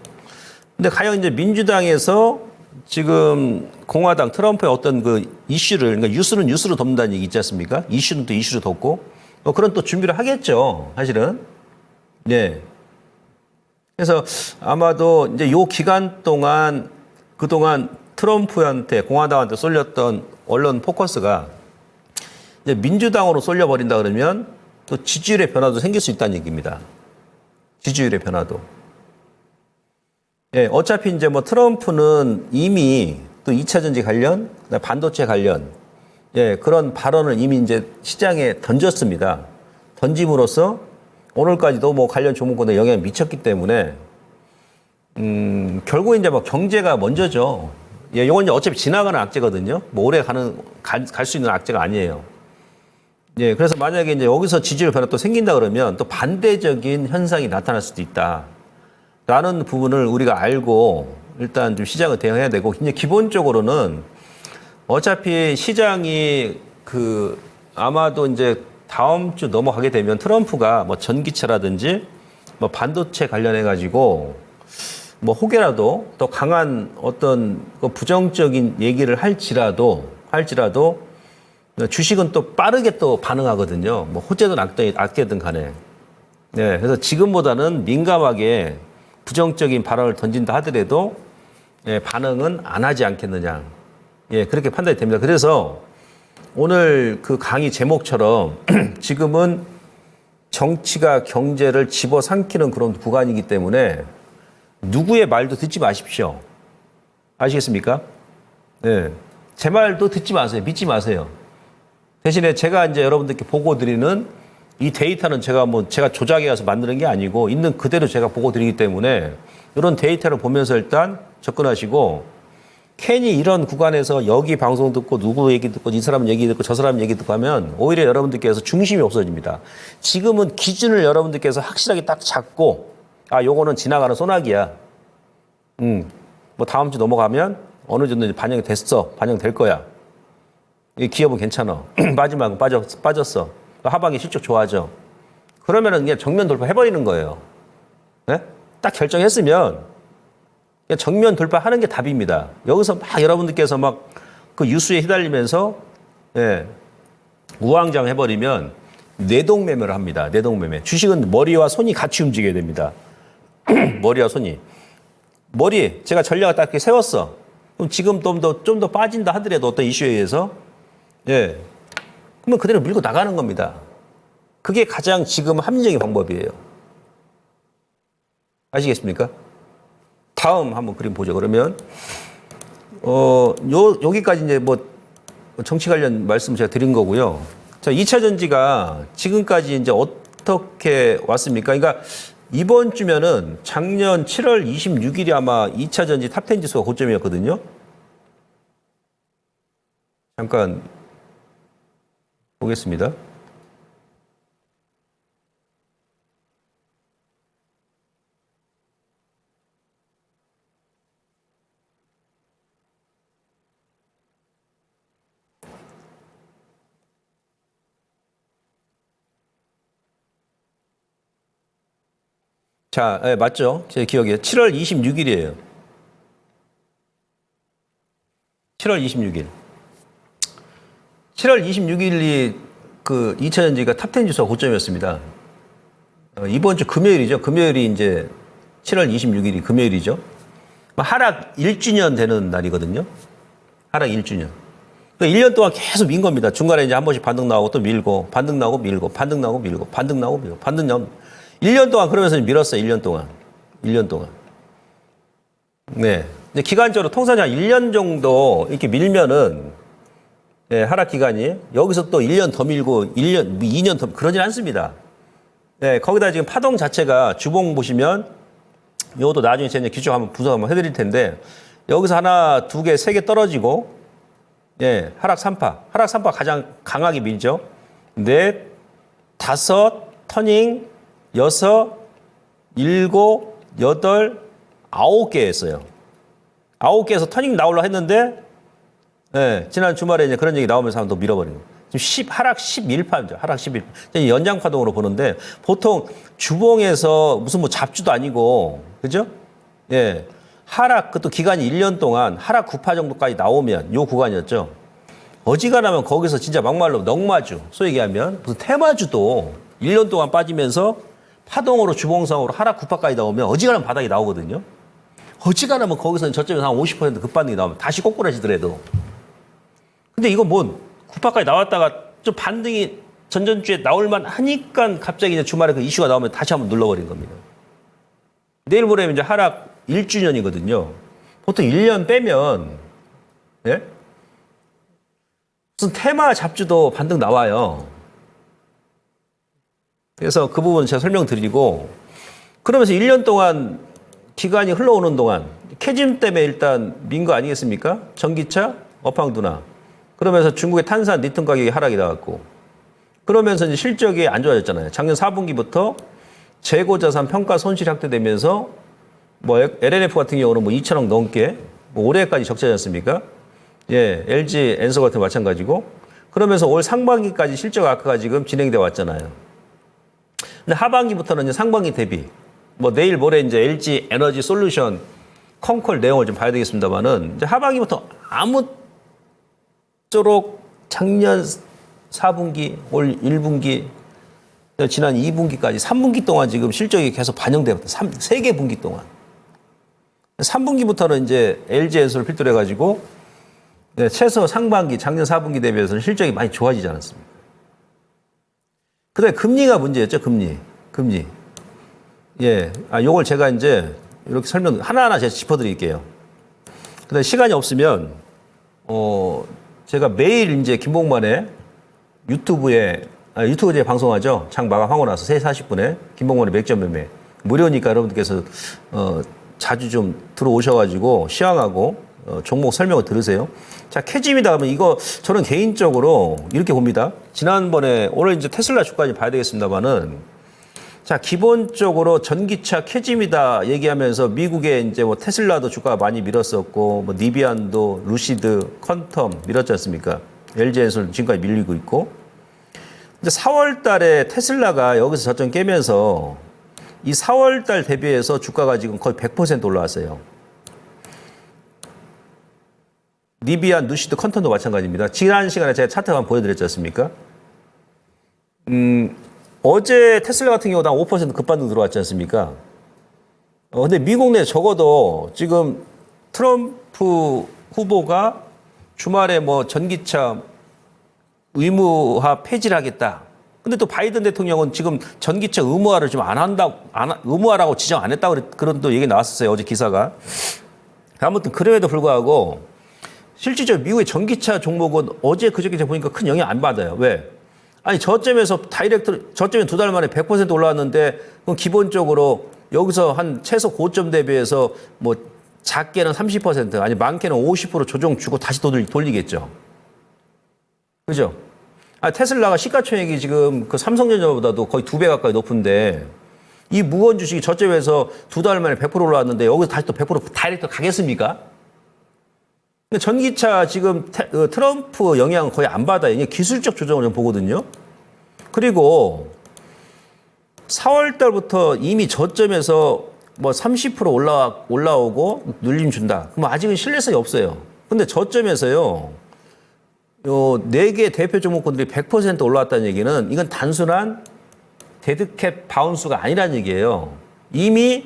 근데 과연 이제 민주당에서 지금 공화당 트럼프의 어떤 그 이슈를, 그러니까 뉴스는 뉴스로 덮는다는 얘기 있지 않습니까? 이슈는 또 이슈로 덮고, 그런 또 준비를 하겠죠, 사실은. 네. 그래서 아마도 이제 요 기간 동안, 그동안 트럼프한테, 공화당한테 쏠렸던 언론 포커스가 이제 민주당으로 쏠려버린다 그러면 또 지지율의 변화도 생길 수 있다는 얘기입니다. 지지율의 변화도. 예, 어차피 이제 뭐 트럼프는 이미 또 2차 전지 관련, 반도체 관련, 예, 그런 발언을 이미 이제 시장에 던졌습니다. 던짐으로써 오늘까지도 뭐 관련 종목군에 영향을 미쳤기 때문에, 결국 이제 뭐 경제가 먼저죠. 예, 요건 이제 어차피 지나가는 악재거든요. 뭐 오래 갈 수 있는 악재가 아니에요. 예, 그래서 만약에 이제 여기서 지지율 변화 또 생긴다 그러면 또 반대적인 현상이 나타날 수도 있다. 라는 부분을 우리가 알고 일단 좀 시장을 대응해야 되고, 이제 기본적으로는 어차피 시장이 아마도 이제 다음 주 넘어가게 되면 트럼프가 뭐 전기차라든지 뭐 반도체 관련해가지고 뭐 혹여라도 더 강한 어떤 그 부정적인 얘기를 할지라도 주식은 또 빠르게 또 반응하거든요. 뭐 호재든 악재든 간에. 네, 그래서 지금보다는 민감하게 부정적인 발언을 던진다 하더라도 예, 반응은 안 하지 않겠느냐. 예, 그렇게 판단이 됩니다. 그래서 오늘 그 강의 제목처럼 지금은 정치가 경제를 집어삼키는 그런 구간이기 때문에 누구의 말도 듣지 마십시오. 아시겠습니까? 네. 제 말도 듣지 마세요. 믿지 마세요. 대신에 제가 이제 여러분들께 보고 드리는 이 데이터는 제가 조작해 가서 만드는 게 아니고 있는 그대로 제가 보고 드리기 때문에 이런 데이터를 보면서 일단 접근하시고, 괜히 이런 구간에서 여기 방송 듣고 누구 얘기 듣고 이 사람 얘기 듣고 저 사람 얘기 듣고 하면 오히려 여러분들께서 중심이 없어집니다. 지금은 기준을 여러분들께서 확실하게 딱 잡고, 요거는 지나가는 소나기야. 뭐 다음 주 넘어가면 어느 정도 반영될 거야. 이 기업은 괜찮아. 마지막은 빠졌어. 하반기 실적 좋아져. 그러면은 그냥 정면 돌파해버리는 거예요. 네? 딱 결정했으면 그냥 정면 돌파하는 게 답입니다. 여기서 막 여러분들께서 막 그 뉴스에 휘달리면서 예, 우왕좌왕 해버리면 뇌동매매를 합니다. 뇌동매매. 주식은 머리와 손이 같이 움직여야 됩니다. 머리와 손이. 제가 전략을 딱 이렇게 세웠어. 그럼 지금 좀 더 빠진다 하더라도 어떤 이슈에 의해서 예. 그러면 그대로 밀고 나가는 겁니다. 그게 가장 지금 합리적인 방법이에요. 아시겠습니까? 다음 한번 그림 보죠. 그러면 여기까지 이제 뭐 정치 관련 말씀 제가 드린 거고요. 자, 2차 전지가 지금까지 이제 어떻게 왔습니까? 그러니까 이번 주면은 작년 7월 26일이 아마 2차 전지 탑10 지수가 고점이었거든요. 잠깐 보겠습니다. 자, 예, 맞죠? 제 기억에 7월 26일이에요. 7월 26일. 7월 26일이 그 2000년지가 탑10 지수가 고점이었습니다. 이번 주 금요일이죠. 금요일이 이제 7월 26일이 금요일이죠. 하락 1주년 되는 날이거든요. 하락 1주년. 1년 동안 계속 민 겁니다. 중간에 이제 한 번씩 반등 나오고 또 밀고, 반등 나오고 밀고, 반등 나오고 밀고, 반등 나오고 밀고, 반등 나오고. 1년 동안 그러면서 밀었어요. 1년 동안. 1년 동안. 네. 근데 기간적으로 통상이 한 1년 정도 이렇게 밀면은, 네, 하락 기간이 여기서 또 1년 더 밀고 1년, 2년 더 그러진 않습니다. 네, 거기다 지금 파동 자체가 주봉 보시면 이것도 나중에 제가 기초 한번 분석 한번 해드릴 텐데 여기서 하나, 두 개, 세 개 떨어지고 예, 하락 3파. 하락 3파 가장 강하게 밀죠. 넷, 다섯, 터닝, 여섯, 일곱, 여덟, 9개 했어요. 9개에서 터닝 나오려 했는데 예, 지난 주말에 이제 그런 얘기 나오면서 한번 더 밀어버린 거예요. 지금 하락 11파입니다. 하락 11파. 연장파동으로 보는데 보통 주봉에서 무슨 뭐 잡주도 아니고 그죠? 예. 하락, 그것도 기간이 1년 동안 하락 9파 정도까지 나오면 요 구간이었죠. 어지간하면 거기서 진짜 막말로 넉마주, 소위 얘기하면 무슨 테마주도 1년 동안 빠지면서 파동으로 주봉상으로 하락 9파까지 나오면 어지간하면 바닥이 나오거든요. 어지간하면 거기서는 저점에서 한 50% 급반등이 나오면 다시 꼬꾸라지더라도. 근데 이거 뭐 9파까지 나왔다가 좀 반등이 전전주에 나올만 하니까 갑자기 이제 주말에 그 이슈가 나오면 다시 한번 눌러버린 겁니다. 내일 모레면 이제 하락 1주년이거든요. 보통 1년 빼면, 예? 무슨 테마 잡주도 반등 나와요. 그래서 그 부분 제가 설명드리고, 그러면서 1년 동안 기간이 흘러오는 동안, 캐즘 때문에 일단 민 거 아니겠습니까? 전기차, 업황 둔화. 그러면서 중국의 탄산, 리튬 가격이 하락이 나왔고, 그러면서 이제 실적이 안 좋아졌잖아요. 작년 4분기부터 재고자산 평가 손실이 확대되면서 뭐 LNF 같은 경우는 뭐 2천억 넘게 뭐 올해까지 적자지 않습니까? 예, LG 엔서 같은 마찬가지고 그러면서 올 상반기까지 실적 악화가 지금 진행돼 왔잖아요. 근데 하반기부터는 이제 상반기 대비 뭐 내일 모레 이제 LG 에너지 솔루션 컴콜 내용을 좀 봐야 되겠습니다만은 이제 하반기부터 아무쪼록 작년 4분기, 올 1분기 지난 2분기까지 3분기 동안 지금 실적이 계속 반영되었다. 3개 분기 동안. 3분기부터는 이제 LG 엔서를 필두로 해가지고 네, 최소 상반기, 작년 4분기 대비해서는 실적이 많이 좋아지지 않았습니다. 그 다음에 금리가 문제였죠, 금리. 예. 요걸 제가 이제 이렇게 하나하나 제가 짚어드릴게요. 그 다음에 시간이 없으면, 제가 매일 이제 김봉만의 유튜브에 방송하죠. 장 마감하고 나서 3시 40분에 김봉만의 맥점 매매. 무료니까 여러분들께서, 자주 좀 들어오셔가지고 시황하고 종목 설명을 들으세요. 자, 캐즘이다 하면 이거 저는 개인적으로 이렇게 봅니다. 지난번에 오늘 이제 테슬라 주가를 봐야 되겠습니다만은 자, 기본적으로 전기차 캐즘이다 얘기하면서 미국에 이제 뭐 테슬라도 주가가 많이 밀었었고 뭐 니비안도 루시드, 퀀텀 밀었지 않습니까? LG에서는 지금까지 밀리고 있고. 근데 4월 달에 테슬라가 여기서 저점 깨면서 이 4월 달 대비해서 주가가 지금 거의 100% 올라왔어요. 니비안, 루시드, 컨텀도 마찬가지입니다. 지난 시간에 제가 차트 한번 보여드렸지 않습니까? 어제 테슬라 같은 경우도 한 5% 급반등 들어왔지 않습니까? 근데 미국 내 적어도 지금 트럼프 후보가 주말에 뭐 전기차 의무화 폐지를 하겠다. 근데 또 바이든 대통령은 지금 전기차 의무화를 좀 의무화라고 지정 안 했다고 그런 또 얘기 나왔었어요. 어제 기사가. 아무튼 그럼에도 불구하고 실질적으로 미국의 전기차 종목은 어제 그저께 제가 보니까 큰 영향 안 받아요. 왜? 아니 저점에서 저점에 두 달 만에 100% 올라왔는데 그럼 기본적으로 여기서 한 최소 고점 대비해서 뭐 작게는 30% 아니 많게는 50% 조정 주고 다시 돌리겠죠. 그죠? 테슬라가 시가총액이 지금 그 삼성전자보다도 거의 2배 가까이 높은데 이 무거운 주식이 저점에서 두 달 만에 100% 올라왔는데 여기서 다시 또 100% 다이렉트 가겠습니까? 근데 전기차 지금 트럼프 영향 거의 안 받아요. 이게 기술적 조정을 좀 보거든요. 그리고 4월 달부터 이미 저점에서 뭐 30% 올라오고 눌림 준다. 그럼 아직은 신뢰성이 없어요. 근데 저점에서요, 요 4개 대표 종목군들이 100% 올라왔다는 얘기는 이건 단순한 데드캣 바운스가 아니라는 얘기예요. 이미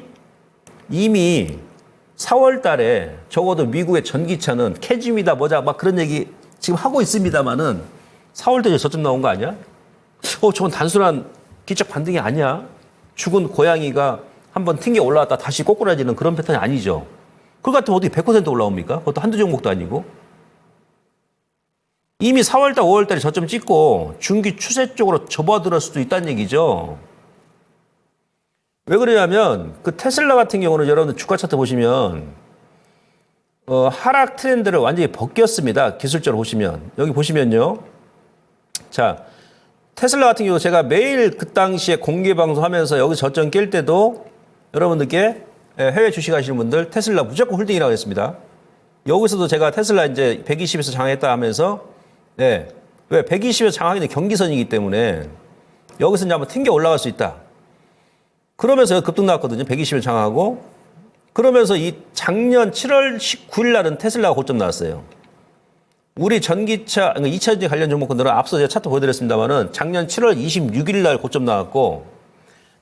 4월 달에 적어도 미국의 전기차는 캐즘이다 뭐자 막 그런 얘기 지금 하고 있습니다만은 4월 달에 저점 나온 거 아니야? 저건 단순한 기적 반등이 아니야. 죽은 고양이가 한번 튕겨 올라왔다 다시 꼬꾸라지는 그런 패턴이 아니죠. 그거 같으면 어떻게 100% 올라옵니까? 그것도 한두 종목도 아니고. 이미 4월 달, 5월 달에 저점 찍고 중기 추세 쪽으로 접어들 수도 있다는 얘기죠. 왜 그러냐면 그 테슬라 같은 경우는 여러분들 주가 차트 보시면 하락 트렌드를 완전히 벗겼습니다. 기술적으로 보시면. 여기 보시면요. 자, 테슬라 같은 경우 제가 매일 그 당시에 공개 방송하면서 여기 저점 깰 때도 여러분들께 해외 주식 하시는 분들 테슬라 무조건 홀딩이라고 했습니다. 여기서도 제가 테슬라 이제 120에서 장악했다 하면서 왜 120에서 장악하기는 경기선이기 때문에 여기서 이제 한번 튕겨 올라갈 수 있다. 그러면서 급등 나왔거든요. 120을 장악하고. 그러면서 이 작년 7월 19일 날은 테슬라가 고점 나왔어요. 우리 전기차, 그러니까 2차 전지 관련 종목군들은 앞서 제가 차트 보여드렸습니다만은 작년 7월 26일 날 고점 나왔고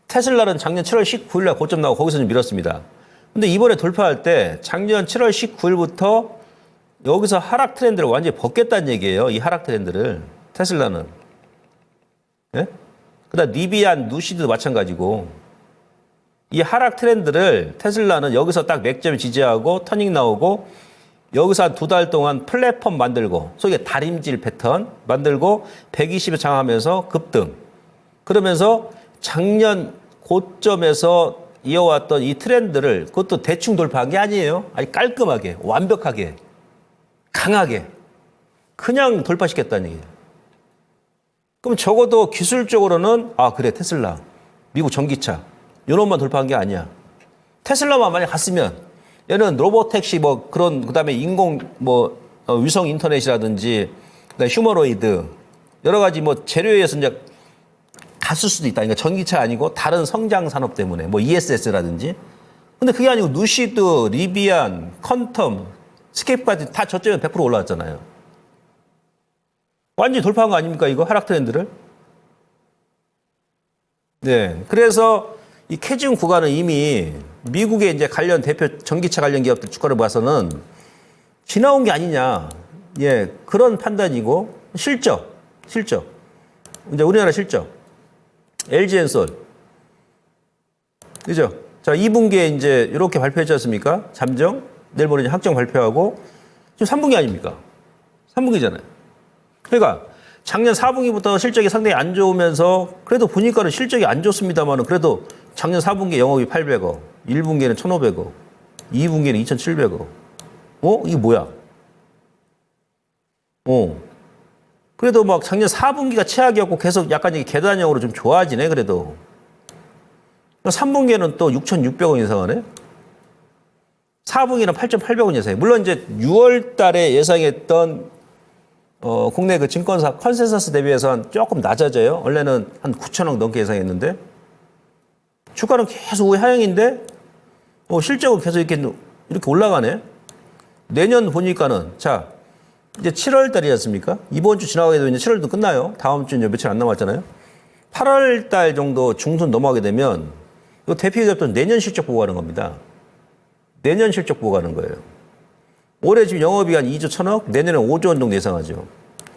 테슬라는 작년 7월 19일 날 고점 나오고 거기서 좀 밀었습니다. 근데 이번에 돌파할 때 작년 7월 19일부터 여기서 하락 트렌드를 완전히 벗겠다는 얘기예요. 이 하락 트렌드를. 테슬라는. 예? 그다음 니비안, 누시드도 마찬가지고. 이 하락 트렌드를 테슬라는 여기서 딱 맥점 지지하고 터닝 나오고 여기서 한 2달 동안 플랫폼 만들고 소위 다림질 패턴 만들고 120에 장하면서 급등. 그러면서 작년 고점에서 이어왔던 이 트렌드를 그것도 대충 돌파한 게 아니에요. 아주 깔끔하게, 완벽하게, 강하게 그냥 돌파시켰다는 얘기예요. 그럼 적어도 기술적으로는 그래 테슬라, 미국 전기차 이놈만 돌파한 게 아니야. 테슬라만 만약 갔으면 얘는 로보택시 뭐 그런 그다음에 인공 뭐 위성 인터넷이라든지 그다음에 휴머노이드 여러 가지 뭐 재료에서 이제 갔을 수도 있다. 그러니까 전기차 아니고 다른 성장 산업 때문에 뭐 ESS라든지. 근데 그게 아니고 누시드, 리비안, 퀀텀, 스케이프까지 다 저점에 100% 올라왔잖아요. 완전히 돌파한 거 아닙니까 이거 하락 트렌드를? 네. 그래서 이 캐즘 구간은 이미 미국의 이제 관련 대표 전기차 관련 기업들 주가를 봐서는 지나온 게 아니냐. 예. 그런 판단이고 실적. 이제 우리나라 실적. LG엔솔. 그죠? 자, 2분기에 이제 이렇게 발표했지 않습니까? 잠정. 내일 모레 이제 확정 발표하고 지금 3분기 아닙니까? 3분기잖아요. 그러니까 작년 4분기부터 실적이 상당히 안 좋으면서 그래도 보니까는 실적이 안 좋습니다만은 그래도 작년 4분기 영업이 800억, 1분기에는 1,500억, 2분기에는 2,700억. 이게 뭐야? 그래도 막 작년 4분기가 최악이었고 계속 약간 이게 계단형으로 좀 좋아지네, 그래도. 3분기에는 또 6,600원 예상하네? 4분기는 8,800원 예상해. 물론 이제 6월 달에 예상했던 국내 그 증권사 컨센서스 대비해서는 조금 낮아져요. 원래는 한 9,000억 넘게 예상했는데 주가는 계속 하향인데 실적은 계속 이렇게 올라가네. 내년 보니까는 자 이제 7월 달이지 않습니까? 이번 주 지나가게 되면 이제 7월도 끝나요. 다음 주 이제 며칠 안 남았잖아요. 8월 달 정도 중순 넘어가게 되면 이 대표 기업들은 내년 실적 보고 가는 겁니다. 내년 실적 보고 가는 거예요. 올해 지금 영업이 한 2조 1,000억, 내년에 5조 원 정도 예상하죠.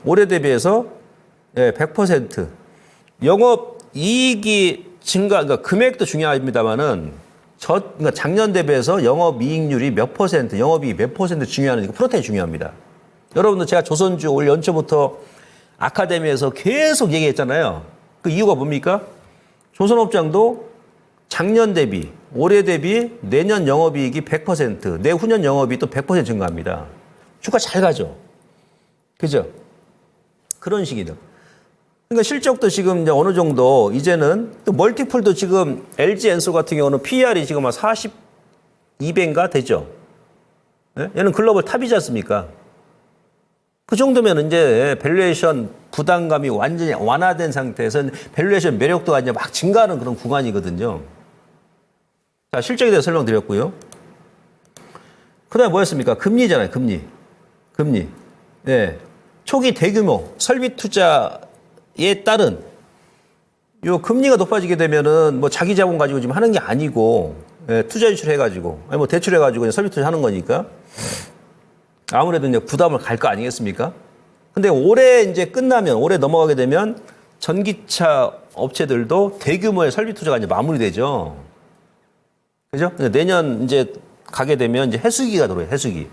올해 대비해서 100% 영업 이익이 증가, 그러니까 금액도 중요합니다만은 그러니까 작년 대비해서 영업 이익률이 몇 %, 영업이익 몇 % 중요하는 게 프로테인 중요합니다. 여러분들 제가 조선주 올 연초부터 아카데미에서 계속 얘기했잖아요. 그 이유가 뭡니까? 조선업장도 작년 대비, 올해 대비 내년 영업이익이 100%, 내후년 영업이익 또 100% 증가합니다. 주가 잘 가죠. 그죠? 그런 식이다. 그러니까 실적도 지금 이제 어느 정도 이제는 또 멀티플도 지금 LG엔솔 같은 경우는 PER이 지금 한 42배인가 되죠. 네? 얘는 글로벌 탑이지 않습니까? 그 정도면 이제 밸류에이션 부담감이 완전히 완화된 상태에서 밸류에이션 매력도가 이제 막 증가하는 그런 구간이거든요. 자, 실적에 대해서 설명드렸고요. 그 다음에 뭐였습니까? 금리잖아요, 금리. 금리. 네. 초기 대규모 설비 투자에 따른 요 금리가 높아지게 되면은 뭐 자기 자본 가지고 지금 하는 게 아니고, 예, 투자 유출해가지고, 아니 뭐 대출해가지고 설비 투자 하는 거니까 아무래도 이제 부담을 갈 거 아니겠습니까? 근데 올해 이제 끝나면, 올해 넘어가게 되면 전기차 업체들도 대규모의 설비 투자가 이제 마무리되죠. 그죠? 내년 이제 가게 되면 이제 해수기가 들어요, 해수기.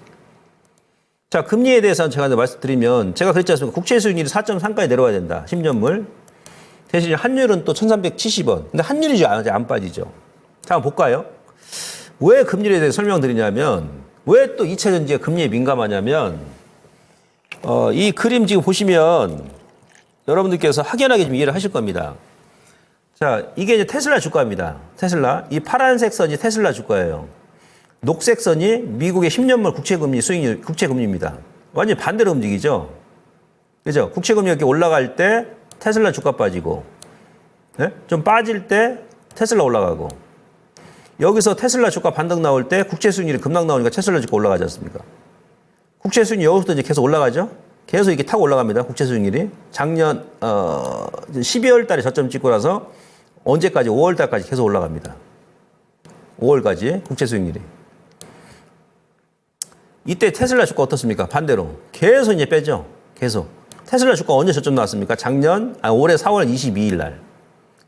자, 금리에 대해서는 제가 말씀드리면, 제가 그랬지 않습니까? 국채 수익률이 4.3까지 내려와야 된다. 10년물. 대신 환율은 또 1,370원. 근데 환율이 아직 안 빠지죠. 자, 한번 볼까요? 왜 금리에 대해 설명드리냐면, 왜 또 2차 전지가 금리에 민감하냐면, 이 그림 지금 보시면 여러분들께서 확연하게 좀 이해를 하실 겁니다. 자, 이게 이제 테슬라 주가입니다. 테슬라. 이 파란색 선이 테슬라 주가예요. 녹색 선이 미국의 10년물 국채금리 수익률, 국채금리입니다. 완전히 반대로 움직이죠. 그죠? 국채금리가 이렇게 올라갈 때 테슬라 주가 빠지고, 네? 좀 빠질 때 테슬라 올라가고, 여기서 테슬라 주가 반등 나올 때 국채 수익률이 급락 나오니까 테슬라 주가 올라가지 않습니까? 국채 수익률이 여기서부터 이제 계속 올라가죠? 계속 이렇게 타고 올라갑니다. 국채 수익률이. 작년, 12월 달에 저점 찍고 나서 언제까지? 5월 달까지 계속 올라갑니다. 5월까지 국채 수익률이. 이때 테슬라 주가 어떻습니까? 반대로. 계속 이제 빼죠. 계속. 테슬라 주가 언제 저점 나왔습니까? 올해 4월 22일 날.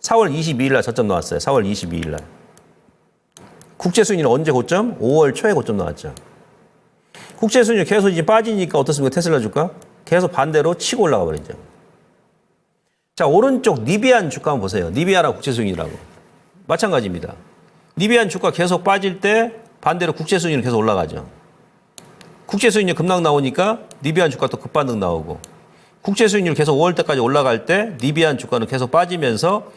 4월 22일 날 저점 나왔어요. 4월 22일 날. 국채 수익률 언제 고점? 5월 초에 고점 나왔죠. 국채 수익률 계속 이제 빠지니까 어떻습니까? 테슬라 주가? 계속 반대로 치고 올라가 버리죠. 자, 오른쪽 니비안 주가 한번 보세요. 니비안하고 국채 수익률이라고. 마찬가지입니다. 니비안 주가 계속 빠질 때 반대로 국채 수익률이 계속 올라가죠. 국채 수익률 급락 나오니까 니비안 주가 또 급반등 나오고, 국채 수익률 계속 5월 때까지 올라갈 때 니비안 주가는 계속 빠지면서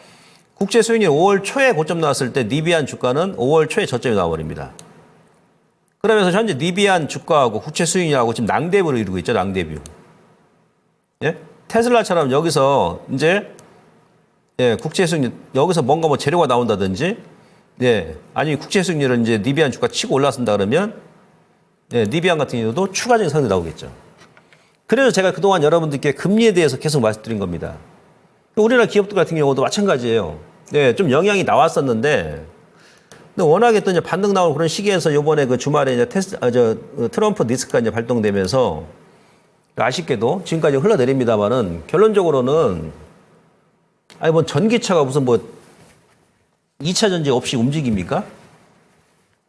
국채 수익률 5월 초에 고점 나왔을 때 니비안 주가는 5월 초에 저점이 나와버립니다. 그러면서 현재 니비안 주가하고 국채 수익률하고 지금 낭대뷰를 이루고 있죠. 낭대뷰. 예? 테슬라처럼 여기서 이제, 예, 국채 수익률, 여기서 뭔가 뭐 재료가 나온다든지, 예, 아니 국채 수익률은 이제 니비안 주가 치고 올라선다 그러면, 예, 니비안 같은 경우도 추가적인 상승이 나오겠죠. 그래서 제가 그동안 여러분들께 금리에 대해서 계속 말씀드린 겁니다. 우리나라 기업들 같은 경우도 마찬가지예요. 네, 좀 영향이 나왔었는데, 근데 워낙에 또 이제 반등 나오는 그런 시기에서 요번에 그 주말에 이제 트럼프 디스크가 이제 발동되면서 아쉽게도 지금까지 흘러내립니다만은 결론적으로는, 아니 뭐 전기차가 무슨 뭐 2차 전지 없이 움직입니까?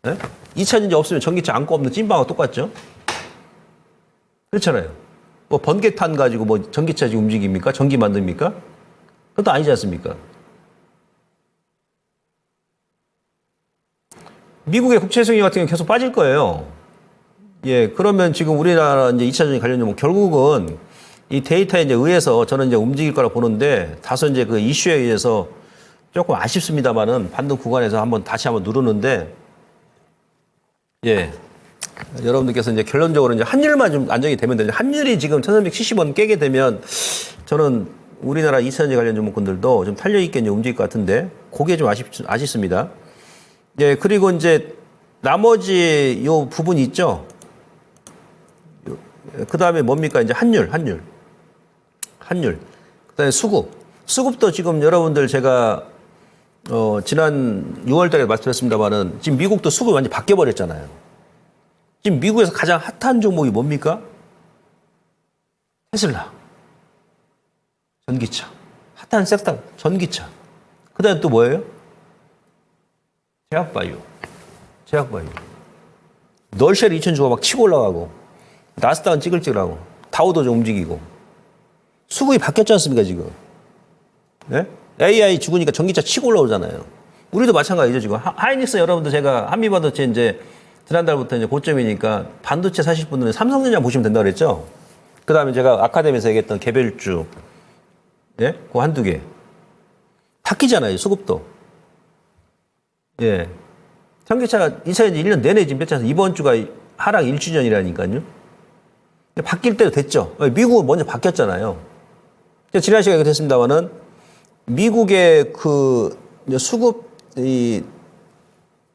네? 2차 전지 없으면 전기차 안고 없는 찐빵하고 똑같죠? 그렇잖아요. 뭐 번개탄 가지고 뭐 전기차 지금 움직입니까? 전기 만듭니까? 그것도 아니지 않습니까? 미국의 국채 수익률 같은 경우는 계속 빠질 거예요. 예, 그러면 지금 우리나라 이제 2차 전지 관련 종목 결국은 이 데이터에 이제 의해서 저는 이제 움직일 거라 보는데, 다소 이제 그 이슈에 의해서 조금 아쉽습니다만은 반등 구간에서 다시 한번 누르는데, 예. 여러분들께서 이제 결론적으로 이제 환율만 좀 안정이 되면 되는데, 환율이 지금 1,370원 깨게 되면 저는 우리나라 2차 전지 관련 종목군들도 좀 탄력 있게 이제 움직일 것 같은데, 그게 좀 아쉽습니다. 예, 그리고 이제 나머지 요 부분이 있죠. 그 다음에 뭡니까? 이제 환율. 그 다음에 수급도 지금 여러분들 제가, 지난 6월 달에 말씀드렸습니다만은 지금 미국도 수급이 완전히 바뀌어버렸잖아요. 지금 미국에서 가장 핫한 종목이 뭡니까? 테슬라. 전기차. 핫한 섹터, 전기차. 그 다음에 또 뭐예요? 제약바이오. 널쉘 2000 주가 막 치고 올라가고, 나스닥은 찌글찌글하고, 다우도 좀 움직이고. 수급이 바뀌었지 않습니까, 지금? 네? AI 죽으니까 전기차 치고 올라오잖아요. 우리도 마찬가지죠, 지금. 하이닉스 여러분들 제가 한미반도체 이제 지난달부터 이제 고점이니까 반도체 사실 분들은 삼성전자 보시면 된다고 그랬죠? 그 다음에 제가 아카데미에서 얘기했던 개별주. 예? 그 한두 개. 바뀌잖아요, 수급도. 예. 전기차가 2차 전지 1년 내내 지금 뺐잖아요. 이번 주가 하락 1주년이라니까요. 바뀔 때도 됐죠. 미국은 먼저 바뀌었잖아요. 지난 시간에 얘기했습니다만은 미국의 그 수급 이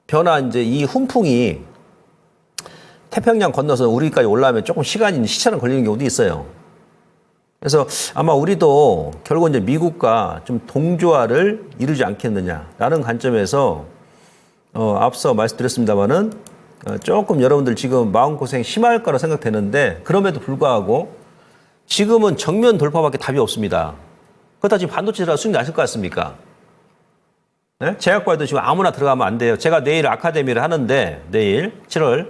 변화 이제 이 훈풍이 태평양 건너서 우리까지 올라오면 조금 시차는 걸리는 경우도 있어요. 그래서 아마 우리도 결국 이제 미국과 좀 동조화를 이루지 않겠느냐라는 관점에서 앞서 말씀드렸습니다만은 조금 여러분들 지금 마음고생 심할 거라 생각되는데 그럼에도 불구하고 지금은 정면 돌파밖에 답이 없습니다. 그렇다 지금 반도체라 수익 나실 것 같습니까? 네? 제약과에도 지금 아무나 들어가면 안 돼요. 제가 내일 아카데미를 하는데 내일 7월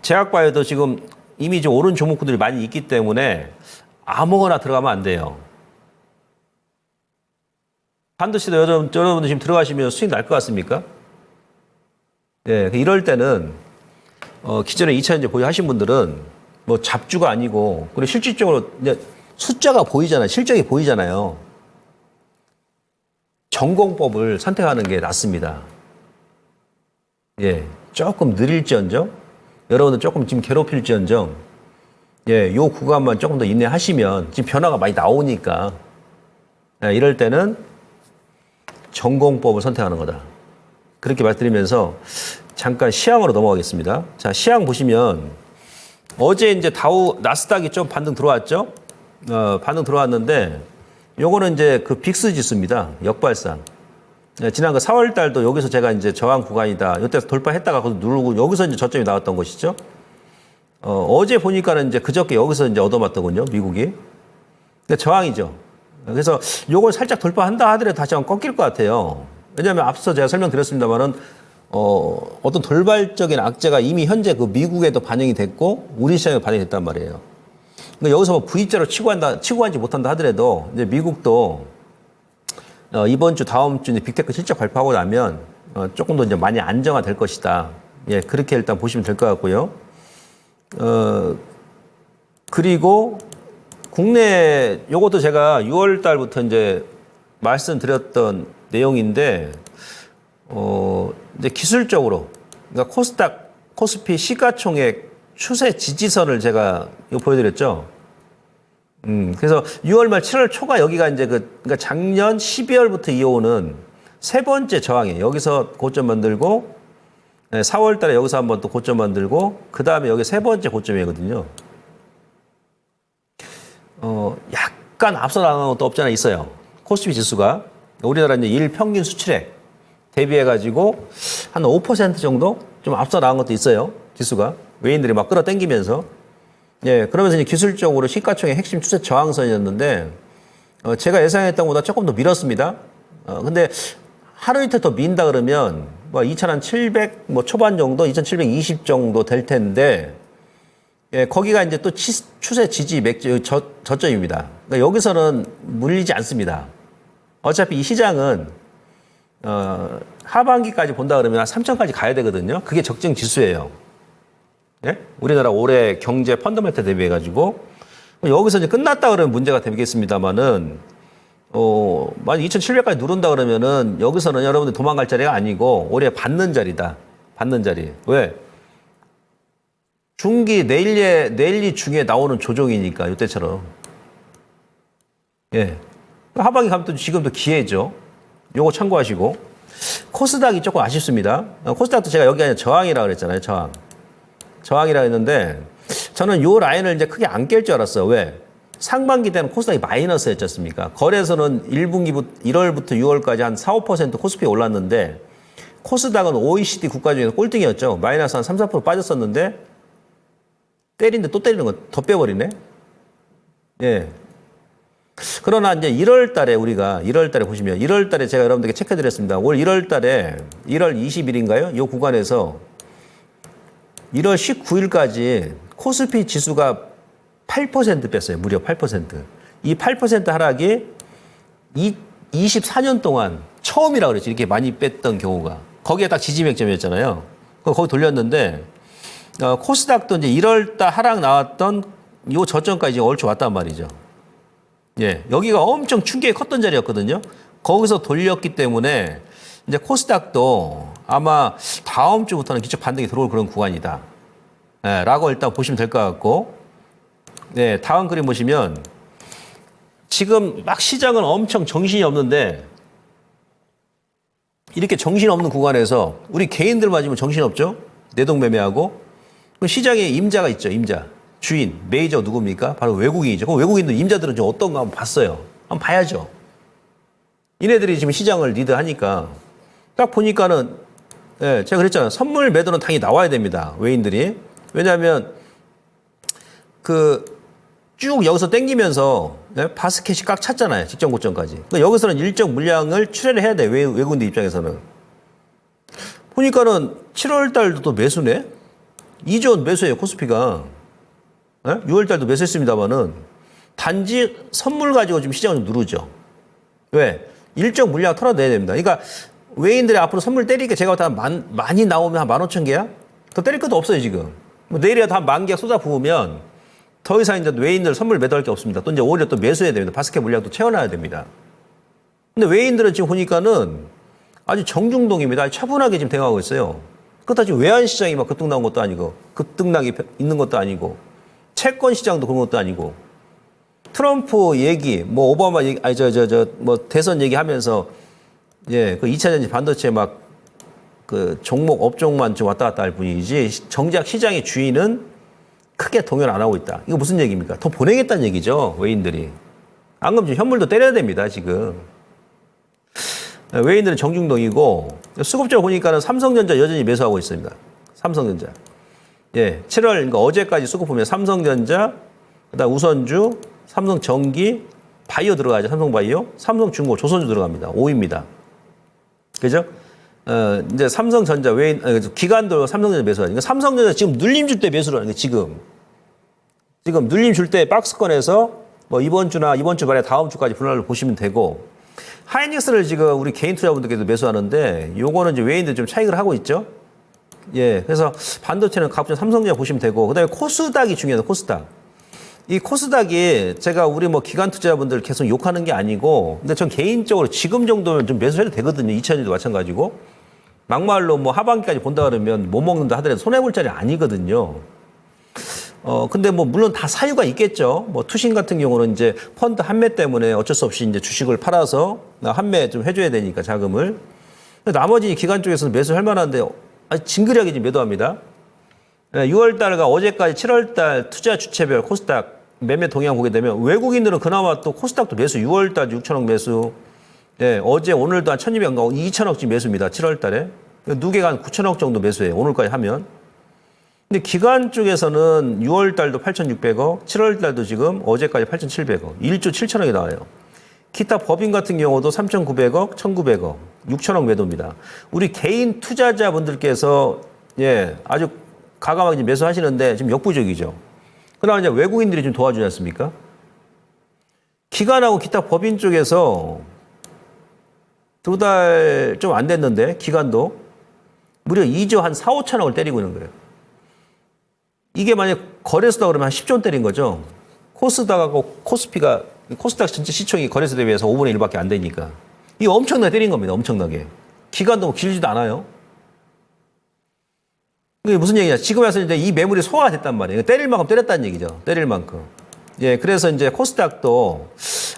제약과에도 지금 이미 좀 오른 종목들이 많이 있기 때문에 아무거나 들어가면 안 돼요. 반도체도 여러분들 지금 들어가시면 수익 날 것 같습니까? 이럴 때는 기존에 2차전지 보유하신 분들은 뭐 잡주가 아니고 그리고 실질적으로 이제 숫자가 보이잖아요. 실적이 보이잖아요. 전공법을 선택하는 게 낫습니다. 조금 느릴지언정, 여러분들 조금 지금 괴롭힐지언정, 요 구간만 조금 더 인내하시면 지금 변화가 많이 나오니까 이럴 때는 전공법을 선택하는 거다. 그렇게 말씀드리면서 잠깐 시황으로 넘어가겠습니다. 자, 시황 보시면 어제 이제 나스닥이 좀 반등 들어왔죠? 반등 들어왔는데 요거는 이제 그 빅스 지수입니다. 역발상. 지난 그 4월 달도 여기서 제가 이제 저항 구간이다. 이때 돌파했다가 거기서 누르고 여기서 이제 저점이 나왔던 것이죠. 어제 보니까는 이제 그저께 여기서 이제 얻어맞더군요. 미국이. 근데 저항이죠. 그래서 요걸 살짝 돌파한다 하더라도 다시 한번 꺾일 것 같아요. 왜냐하면 앞서 제가 설명드렸습니다만은 어떤 돌발적인 악재가 이미 현재 그 미국에도 반영이 됐고 우리 시장에도 반영이 됐단 말이에요. 그러니까 여기서 뭐 V자로 치고 가지 못한다 하더라도 이제 미국도 이번 주 다음 주 이제 빅테크 실적 발표하고 나면 조금 더 이제 많이 안정화될 것이다. 그렇게 일단 보시면 될 것 같고요. 그리고 국내 요것도 제가 6월 달부터 이제 말씀드렸던 내용인데 이제 기술적으로 그러니까 코스닥, 코스피 시가총액 추세 지지선을 제가 이거 보여드렸죠. 그래서 6월 말 7월 초가 여기가 이제 그러니까 작년 12월부터 이어오는 세 번째 저항이에요. 여기서 고점 만들고 4월 달에 여기서 한번 또 고점 만들고 그 다음에 여기 세 번째 고점이거든요. 약간 앞서 나가는 것도 없지 않아 있어요. 코스피 지수가 우리나라 이제 일 평균 수출액 대비해가지고 한 5% 정도 좀 앞서 나간 것도 있어요. 지수가 외인들이 막 끌어당기면서 그러면서 이제 기술적으로 시가총액 핵심 추세 저항선이었는데 제가 예상했던 것보다 조금 더 밀었습니다. 근데 하루 이틀 더 민다 그러면 뭐 2,700 뭐 초반 정도, 2,720 정도 될 텐데 거기가 이제 또 추세 지지 저점입니다. 그러니까 여기서는 물리지 않습니다. 어차피 이 시장은 하반기까지 본다 그러면 한 3,000까지 가야 되거든요. 그게 적정 지수예요. 우리나라 올해 경제 펀더멘털 대비해가지고 여기서 이제 끝났다 그러면 문제가 되겠습니다만은 만약 2,700까지 누른다 그러면은 여기서는 여러분들 도망갈 자리가 아니고 올해 받는 자리다. 받는 자리. 왜? 중기 내일리 중에 나오는 조정이니까 이때처럼. 하반기 가면 또 지금도 기회죠. 요거 참고하시고. 코스닥이 조금 아쉽습니다. 코스닥도 제가 여기 아니라 저항이라고 그랬잖아요. 저항이라고 했는데 저는 요 라인을 이제 크게 안 깰 줄 알았어요. 왜? 상반기 때는 코스닥이 마이너스였지 않습니까? 거래소는 1월부터 6월까지 한 4, 5% 코스피에 올랐는데 코스닥은 OECD 국가 중에서 꼴등이었죠. 마이너스 한 3, 4% 빠졌었는데 때리는데 또 때리는 거 더 빼버리네. 그러나 이제 1월 달에 우리가 1월 달에 보시면 1월 달에 제가 여러분들께 체크해 드렸습니다. 올 1월 달에 1월 20일인가요? 이 구간에서 1월 19일까지 코스피 지수가 8% 뺐어요. 무려 8%. 이 8% 하락이 24년 동안 처음이라고 그랬지. 이렇게 많이 뺐던 경우가. 거기에 딱 지지맥점이었잖아요. 거기 돌렸는데 코스닥도 이제 1월달 하락 나왔던 요 저점까지 이제 얼추 왔단 말이죠. 여기가 엄청 충격이 컸던 자리였거든요. 거기서 돌렸기 때문에 이제 코스닥도 아마 다음 주부터는 기초 반등이 들어올 그런 구간이다. 예, 라고 일단 보시면 될 것 같고, 네, 다음 그림 보시면 지금 막 시장은 엄청 정신이 없는데 이렇게 정신없는 구간에서 우리 개인들 맞으면 정신없죠? 내동매매하고. 시장에 임자가 있죠, 임자. 주인, 메이저 누굽니까? 바로 외국인이죠. 그럼 외국인들 임자들은 좀 어떤가 한번 봤어요. 한번 봐야죠. 이네들이 지금 시장을 리드하니까 딱 보니까는, 예, 제가 그랬잖아요. 선물 매도는 당연히 나와야 됩니다. 외인들이. 왜냐하면 쭉 여기서 땡기면서, 네? 바스켓이 꽉 찼잖아요. 직전 고점까지. 그러니까 여기서는 일정 물량을 출회를 해야 돼. 외국인들 입장에서는. 보니까는 7월 달도 또 매수네? 2조 원 매수예요, 코스피가. 네? 6월 달도 매수했습니다만은 단지 선물 가지고 지금 시장을 좀 누르죠. 왜? 일정 물량 털어내야 됩니다. 그러니까 외인들이 앞으로 선물 때리니까 제가 다 많이 나오면 한 15,000개야? 더 때릴 것도 없어요, 지금. 뭐 내일이라도 한 10,000개 쏟아 부으면 더 이상 이제 외인들 선물 매도할 게 없습니다. 또 이제 오히려 또 매수해야 됩니다. 바스켓 물량도 채워놔야 됩니다. 근데 외인들은 지금 보니까는 아주 정중동입니다. 아주 차분하게 지금 대응하고 있어요. 그렇다 지금 외환시장이 막 급등 나온 것도 아니고, 급등락이 있는 것도 아니고, 채권 시장도 그런 것도 아니고, 트럼프 얘기, 뭐 오바마 얘기, 뭐 대선 얘기하면서, 예, 그 2차전지 반도체 막 종목 업종만 좀 왔다 갔다 할 뿐이지, 정작 시장의 주인은 크게 동요를 안 하고 있다. 이거 무슨 얘기입니까? 더 보내겠다는 얘기죠, 외인들이. 안 그러면 지금 현물도 때려야 됩니다, 지금. 외인들은 정중동이고, 수급적으로 보니까는 삼성전자 여전히 매수하고 있습니다. 삼성전자. 예, 7월, 그러니까 어제까지 수급 보면 삼성전자, 그다음 우선주, 삼성전기, 바이오 들어가죠. 삼성바이오, 삼성중공, 조선주 들어갑니다. 5위입니다. 그죠? 이제 삼성전자 외인, 기관도 삼성전자 매수하니까 그러니까 삼성전자 지금 눌림 줄 때 매수를 하는 게 지금 눌림 줄 때 박스권에서 뭐 이번 주 말에 다음 주까지 분할을 보시면 되고, 하이닉스를 지금 우리 개인 투자분들께도 매수하는데 요거는 이제 외인들 좀 차익을 하고 있죠. 예, 그래서 반도체는 갑자기 삼성전자 보시면 되고, 그다음에 코스닥이 중요해요. 코스닥. 이 코스닥이 제가 우리 뭐 기관 투자분들 계속 욕하는 게 아니고, 근데 전 개인적으로 지금 정도면 좀 매수해도 되거든요. 2000년도 마찬가지고. 막말로 뭐 하반기까지 본다 그러면 못 먹는다 하더라도 손해볼 자리 아니거든요. 근데 뭐 물론 다 사유가 있겠죠. 뭐 투신 같은 경우는 이제 펀드 한매 때문에 어쩔 수 없이 이제 주식을 팔아서 한매 좀 해줘야 되니까 자금을. 근데 나머지 기관 쪽에서는 매수할 만한데 징그리하게 지금 매도합니다. 6월달과 어제까지 7월달 투자 주체별 코스닥 매매 동향 보게 되면 외국인들은 그나마 또 코스닥도 매수 6월달 6천억 매수. 예, 어제 오늘도 한 1,200억, 2천억씩 매수입니다. 7월달에. 누계가 한 9천억 정도 매수해요. 오늘까지 하면. 근데 기관 쪽에서는 6월달도 8,600억, 7월달도 지금 어제까지 8,700억, 1조 7천억이 나와요. 기타 법인 같은 경우도 3,900억, 1,900억, 6천억 매도입니다. 우리 개인 투자자분들께서 예, 아주 가감하게 매수하시는데 지금 역부족이죠. 그다음에 이제 외국인들이 좀 도와주지 않습니까? 기관하고 기타 법인 쪽에서 2달 좀 안 됐는데 기관도 무려 2조 한 4, 5천억을 때리고 있는 거예요. 이게 만약 거래소다 그러면 한 10조 원 때린 거죠. 코스닥하고 코스피가 코스닥 전체 시총이 거래소 대비해서 5분의 1밖에 안 되니까. 이게 엄청나게 때린 겁니다. 엄청나게. 기간도 뭐 길지도 않아요. 이게 무슨 얘기냐. 지금 와서 이제 이 매물이 소화가 됐단 말이에요. 때릴 만큼 때렸다는 얘기죠. 때릴 만큼. 예, 그래서 이제 코스닥도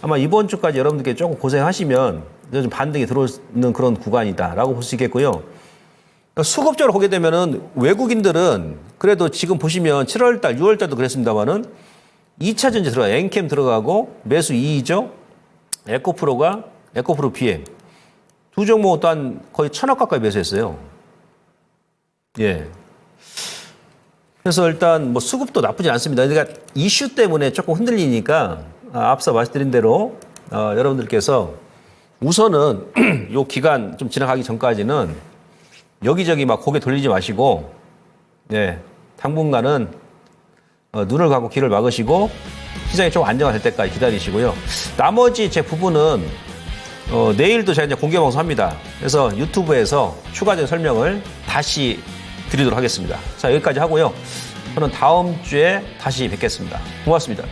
아마 이번 주까지 여러분들께 조금 고생하시면 좀 반등이 들어오는 그런 구간이다라고 볼 수 있겠고요. 그러니까 수급적으로 보게 되면은 외국인들은 그래도 지금 보시면 7월달, 6월달도 그랬습니다만은 2차 전지 들어가요. 엔캠 들어가고 매수 2위죠. 에코프로 BM. 두 종목 또한 거의 1,000억 가까이 매수했어요. 예. 그래서 일단 뭐 수급도 나쁘지 않습니다. 그러니까 이슈 때문에 조금 흔들리니까 앞서 말씀드린 대로 여러분들께서 우선은 요 기간 좀 지나가기 전까지는 여기저기 막 고개 돌리지 마시고, 예, 당분간은 눈을 감고 귀를 막으시고 시장이 좀 안정화될 때까지 기다리시고요. 나머지 제 부분은 내일도 제가 이제 공개 방송합니다. 그래서 유튜브에서 추가적인 설명을 다시 드리도록 하겠습니다. 자, 여기까지 하고요. 저는 다음 주에 다시 뵙겠습니다. 고맙습니다.